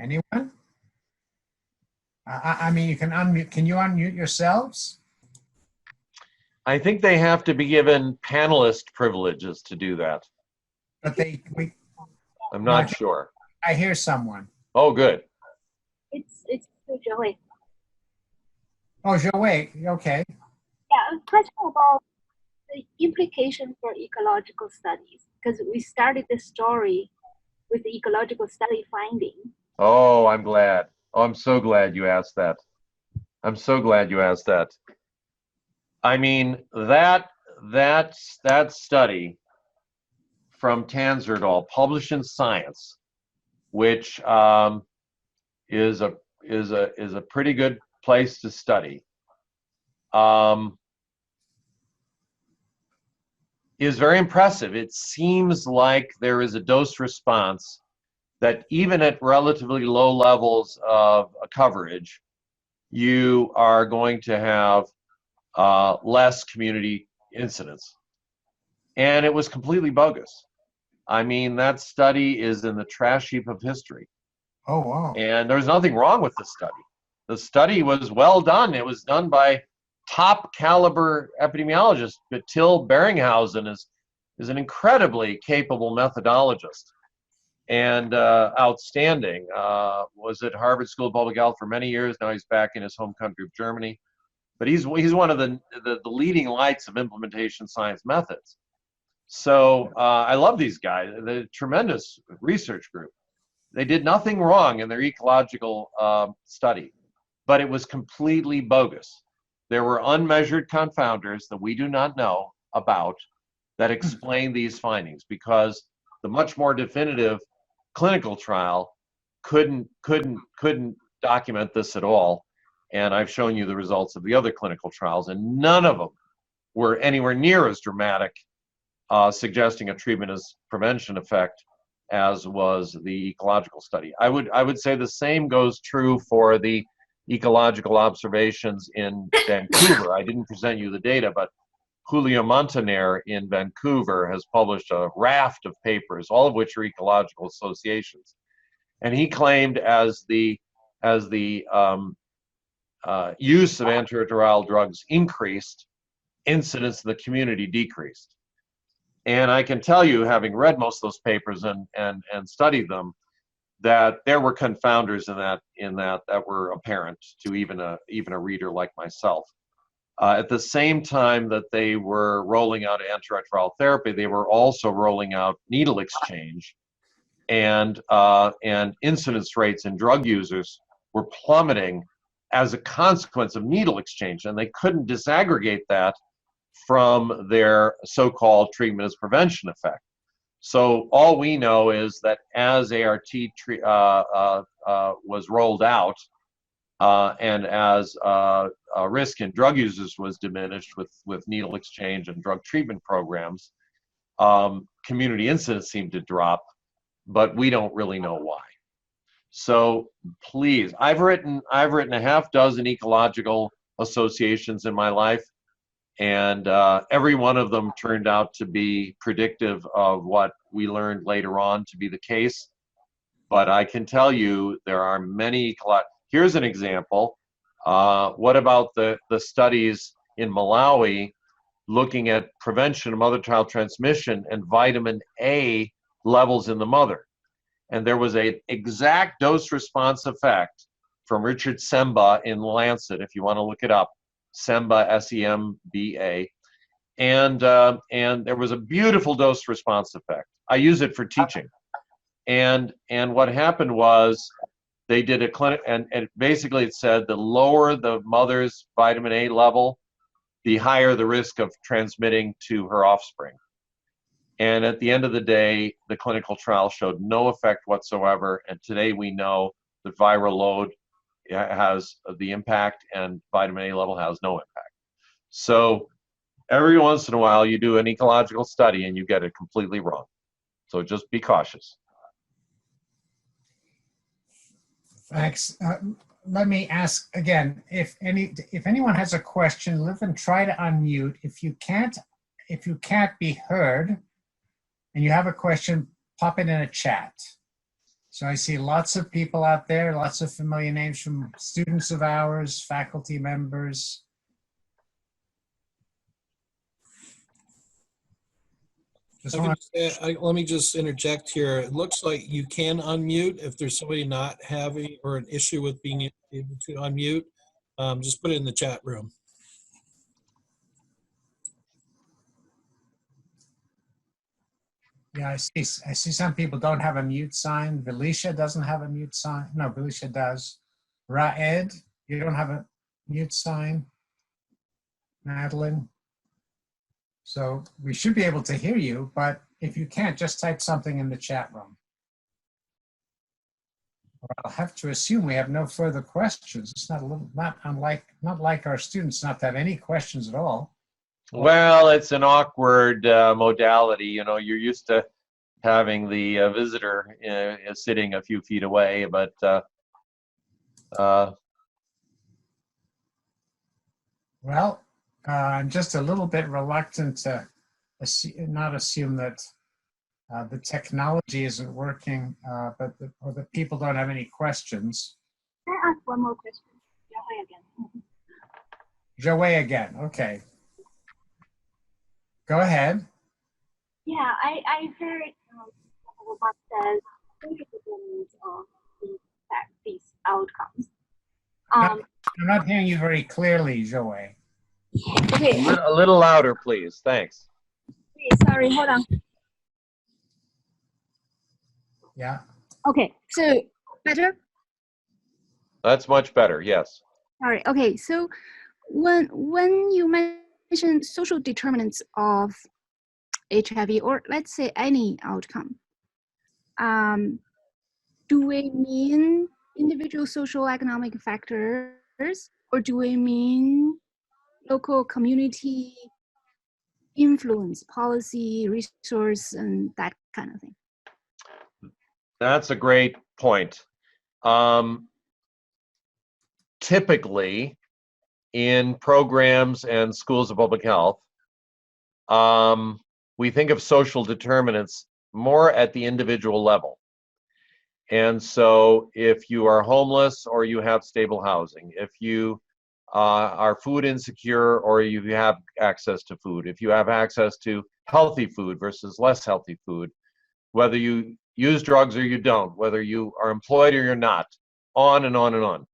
Anyone? I mean, you can unmute. Can you unmute yourselves? I think they have to be given panelist privileges to do that. But I'm not sure. I hear someone. Oh, good. It's Joey. Oh, Joey, okay. Yeah, a question about the implication for ecological studies, because we started this story with the ecological study finding. Oh, I'm glad. Oh, I'm so glad you asked that. I'm so glad you asked that. I mean, that study from Tanzer et al., published in Science, which is a pretty good place to study, is very impressive. It seems like there is a dose response that even at relatively low levels of coverage, you are going to have less community incidence. And it was completely bogus. I mean, that study is in the trash heap of history. Oh, wow. And there's nothing wrong with the study. The study was well done. It was done by top caliber epidemiologists. But Till Beringhausen is an incredibly capable methodologist and outstanding. Was at Harvard School of Public Health for many years. Now he's back in his home country of Germany. But he's one of the leading lights of implementation science methods. So I love these guys. They're a tremendous research group. They did nothing wrong in their ecological study, but it was completely bogus. There were unmeasured confounders that we do not know about that explain these findings, because the much more definitive clinical trial couldn't document this at all. And I've shown you the results of the other clinical trials, and none of them were anywhere near as dramatic, suggesting a treatment as prevention effect as was the ecological study. I would say the same goes true for the ecological observations in Vancouver. I didn't present you the data, but Julio Montaner in Vancouver has published a raft of papers, all of which are ecological associations. And he claimed as the use of antiretroviral drugs increased, incidence in the community decreased. And I can tell you, having read most of those papers and studied them, that there were confounders in that were apparent to even a reader like myself. At the same time that they were rolling out antiretroviral therapy, they were also rolling out needle exchange, and incidence rates in drug users were plummeting as a consequence of needle exchange, and they couldn't disaggregate that from their so-called treatment as prevention effect. So all we know is that as ART was rolled out, and as risk in drug users was diminished with needle exchange and drug treatment programs, community incidence seemed to drop, but we don't really know why. So please, I've written a half dozen ecological associations in my life, and every one of them turned out to be predictive of what we learned later on to be the case. But I can tell you there are many here's an example. What about the studies in Malawi looking at prevention of mother-child transmission and vitamin A levels in the mother? And there was an exact dose-response effect from Richard Semba in Lancet, if you want to look it up, Semba, S-E-M-B-A. And there was a beautiful dose-response effect. I use it for teaching. And what happened was they did a clinic, and basically it said the lower the mother's vitamin A level, the higher the risk of transmitting to her offspring. And at the end of the day, the clinical trial showed no effect whatsoever. And today we know that viral load has the impact and vitamin A level has no impact. So every once in a while you do an ecological study and you get it completely wrong. So just be cautious. Thanks. Let me ask again, if anyone has a question, live and try to unmute. If you can't be heard and you have a question, pop it in a chat. So I see lots of people out there, lots of familiar names from students of ours, faculty members. Let me just interject here. It looks like you can unmute if there's somebody not having or an issue with being able to unmute. Just put it in the chat room. Yeah, I see some people don't have a mute sign. Velisha doesn't have a mute sign. No, Velisha does. Raed, you don't have a mute sign. Madeline. So we should be able to hear you, but if you can't, just type something in the chat room. Or I'll have to assume we have no further questions. It's not like our students not to have any questions at all. Well, it's an awkward modality. You know, you're used to having the visitor sitting a few feet away, but well, I'm just a little bit reluctant to not assume that the technology isn't working, or the people don't have any questions. Can I ask one more question? Joey again, okay. Go ahead. Yeah, I heard what says social determinants of these outcomes. I'm not hearing you very clearly, Joey. Okay. a little louder, please. Thanks. Wait, sorry, hold on. Yeah. Okay, so better? That's much better, yes. Sorry, okay, so when you mention social determinants of HIV, or let's say any outcome, do we mean individual social economic factors, or do we mean local community influence, policy, resource, and that kind of thing? That's a great point. Typically, in programs and schools of public health, we think of social determinants more at the individual level. And so if you are homeless or you have stable housing, if you are food insecure or you have access to food, if you have access to healthy food versus less healthy food, whether you use drugs or you don't, whether you are employed or you're not, on and on and on.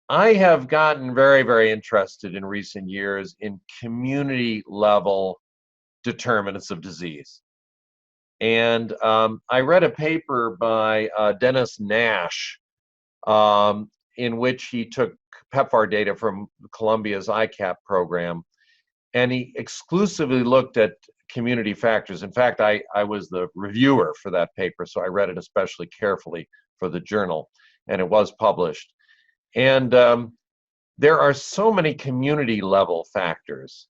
I have gotten very, very interested in recent years in community level determinants of disease. And I read a paper by Dennis Nash in which he took PEPFAR data from Columbia's ICAP program, and he exclusively looked at community factors. In fact, I was the reviewer for that paper, so I read it especially carefully for the journal, and it was published. And there are so many community level factors.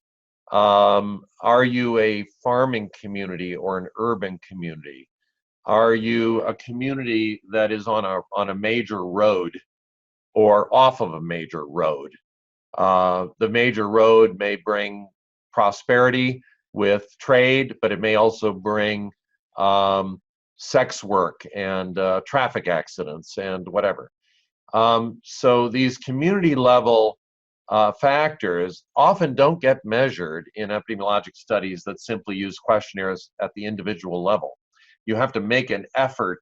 Are you a farming community or an urban community? Are you a community that is on a major road or off of a major road? The major road may bring prosperity with trade, but it may also bring sex work and traffic accidents and whatever. So these community level factors often don't get measured in epidemiologic studies that simply use questionnaires at the individual level. You have to make an effort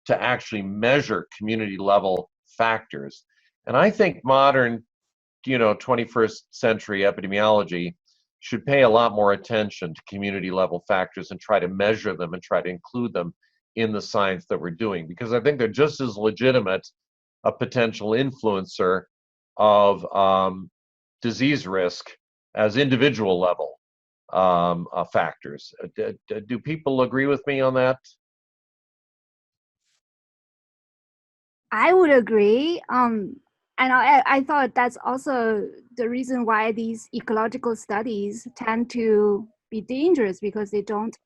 to actually measure community level factors. And I think modern, 21st century epidemiology should pay a lot more attention to community level factors and try to measure them and try to include them in the science that we're doing, because I think they're just as legitimate a potential influencer of disease risk as individual level factors. Do people agree with me on that? I would agree. And I thought that's also the reason why these ecological studies tend to be dangerous, because they don't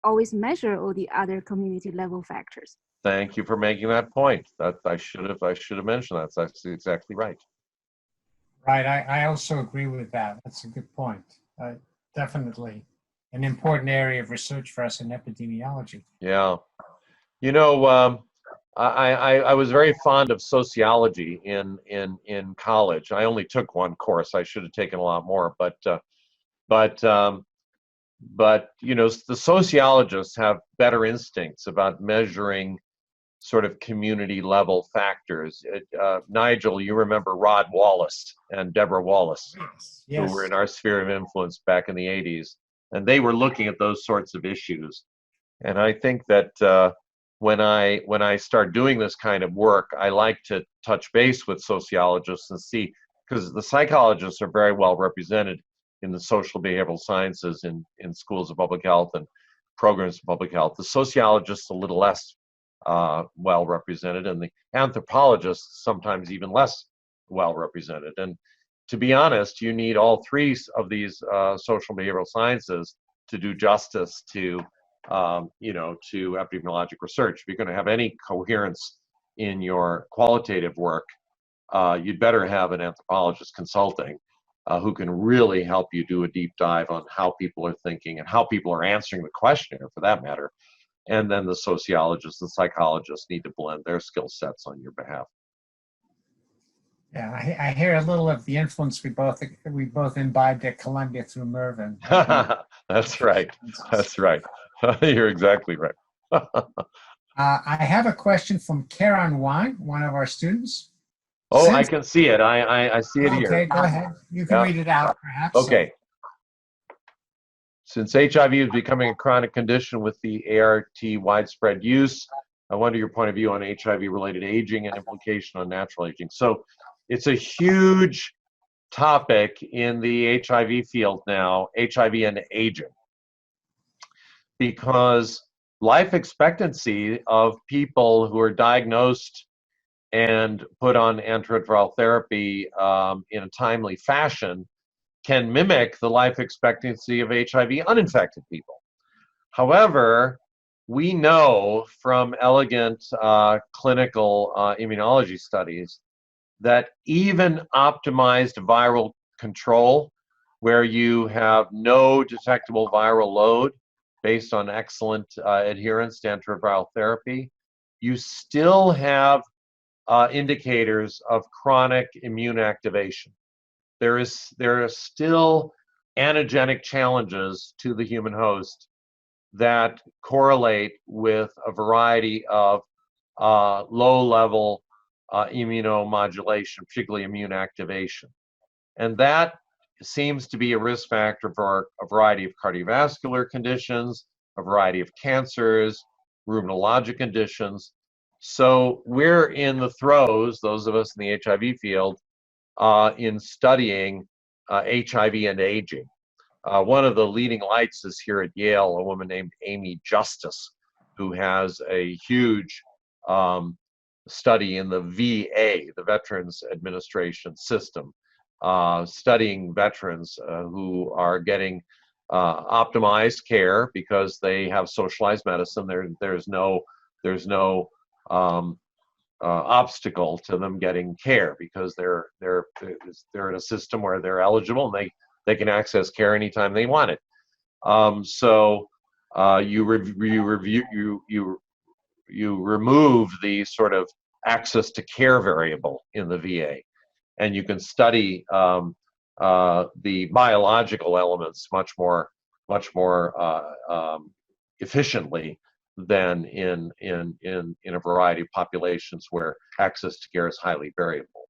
always measure all the other community level factors. Thank you for making that point. That I should have mentioned that. That's exactly right. Right, I also agree with that. That's a good point. Definitely an important area of research for us in epidemiology. Yeah. I was very fond of sociology in college. I only took one course. I should have taken a lot more, but the sociologists have better instincts about measuring sort of community level factors. Nigel, you remember Rod Wallace and Deborah Wallace, yes. who were in our sphere of influence back in the 80s, and they were looking at those sorts of issues. And I think that when I start doing this kind of work, I like to touch base with sociologists and see, because the psychologists are very well represented in the social behavioral sciences in schools of public health and programs of public health. The sociologists a little less well represented, and the anthropologists sometimes even less well represented. And to be honest, you need all three of these social behavioral sciences to do justice to to epidemiologic research. If you're going to have any coherence in your qualitative work, you'd better have an anthropologist consulting who can really help you do a deep dive on how people are thinking and how people are answering the questionnaire, for that matter. And then the sociologists and psychologists need to blend their skill sets on your behalf. Yeah, I hear a little of the influence we both imbibed at Columbia through Mervyn. That's right. That's right. You're exactly right. I have a question from Karen Wang, one of our students. Oh, I can see it. I see it here. Okay, go ahead. You can read it out, perhaps. Okay. Since HIV is becoming a chronic condition with the ART widespread use, I wonder your point of view on HIV-related aging and implication on natural aging. So it's a huge topic in the HIV field now, HIV and aging, because life expectancy of people who are diagnosed and put on antiretroviral therapy in a timely fashion can mimic the life expectancy of HIV-uninfected people. However, we know from elegant clinical immunology studies that even optimized viral control, where you have no detectable viral load based on excellent adherence to antiretroviral therapy, you still have indicators of chronic immune activation. There are still antigenic challenges to the human host that correlate with a variety of low-level immunomodulation, particularly immune activation. And that seems to be a risk factor for a variety of cardiovascular conditions, a variety of cancers, rheumatologic conditions. So we're in the throes, those of us in the HIV field, in studying HIV and aging. One of the leading lights is here at Yale, a woman named Amy Justice, who has a huge study in the VA, the Veterans Administration system, studying veterans who are getting optimized care because they have socialized medicine. There's no obstacle to them getting care because they're in a system where they're eligible and they can access care anytime they want it. So you remove the sort of access to care variable in the VA. And you can study the biological elements much more efficiently than in a variety of populations where access to care is highly variable.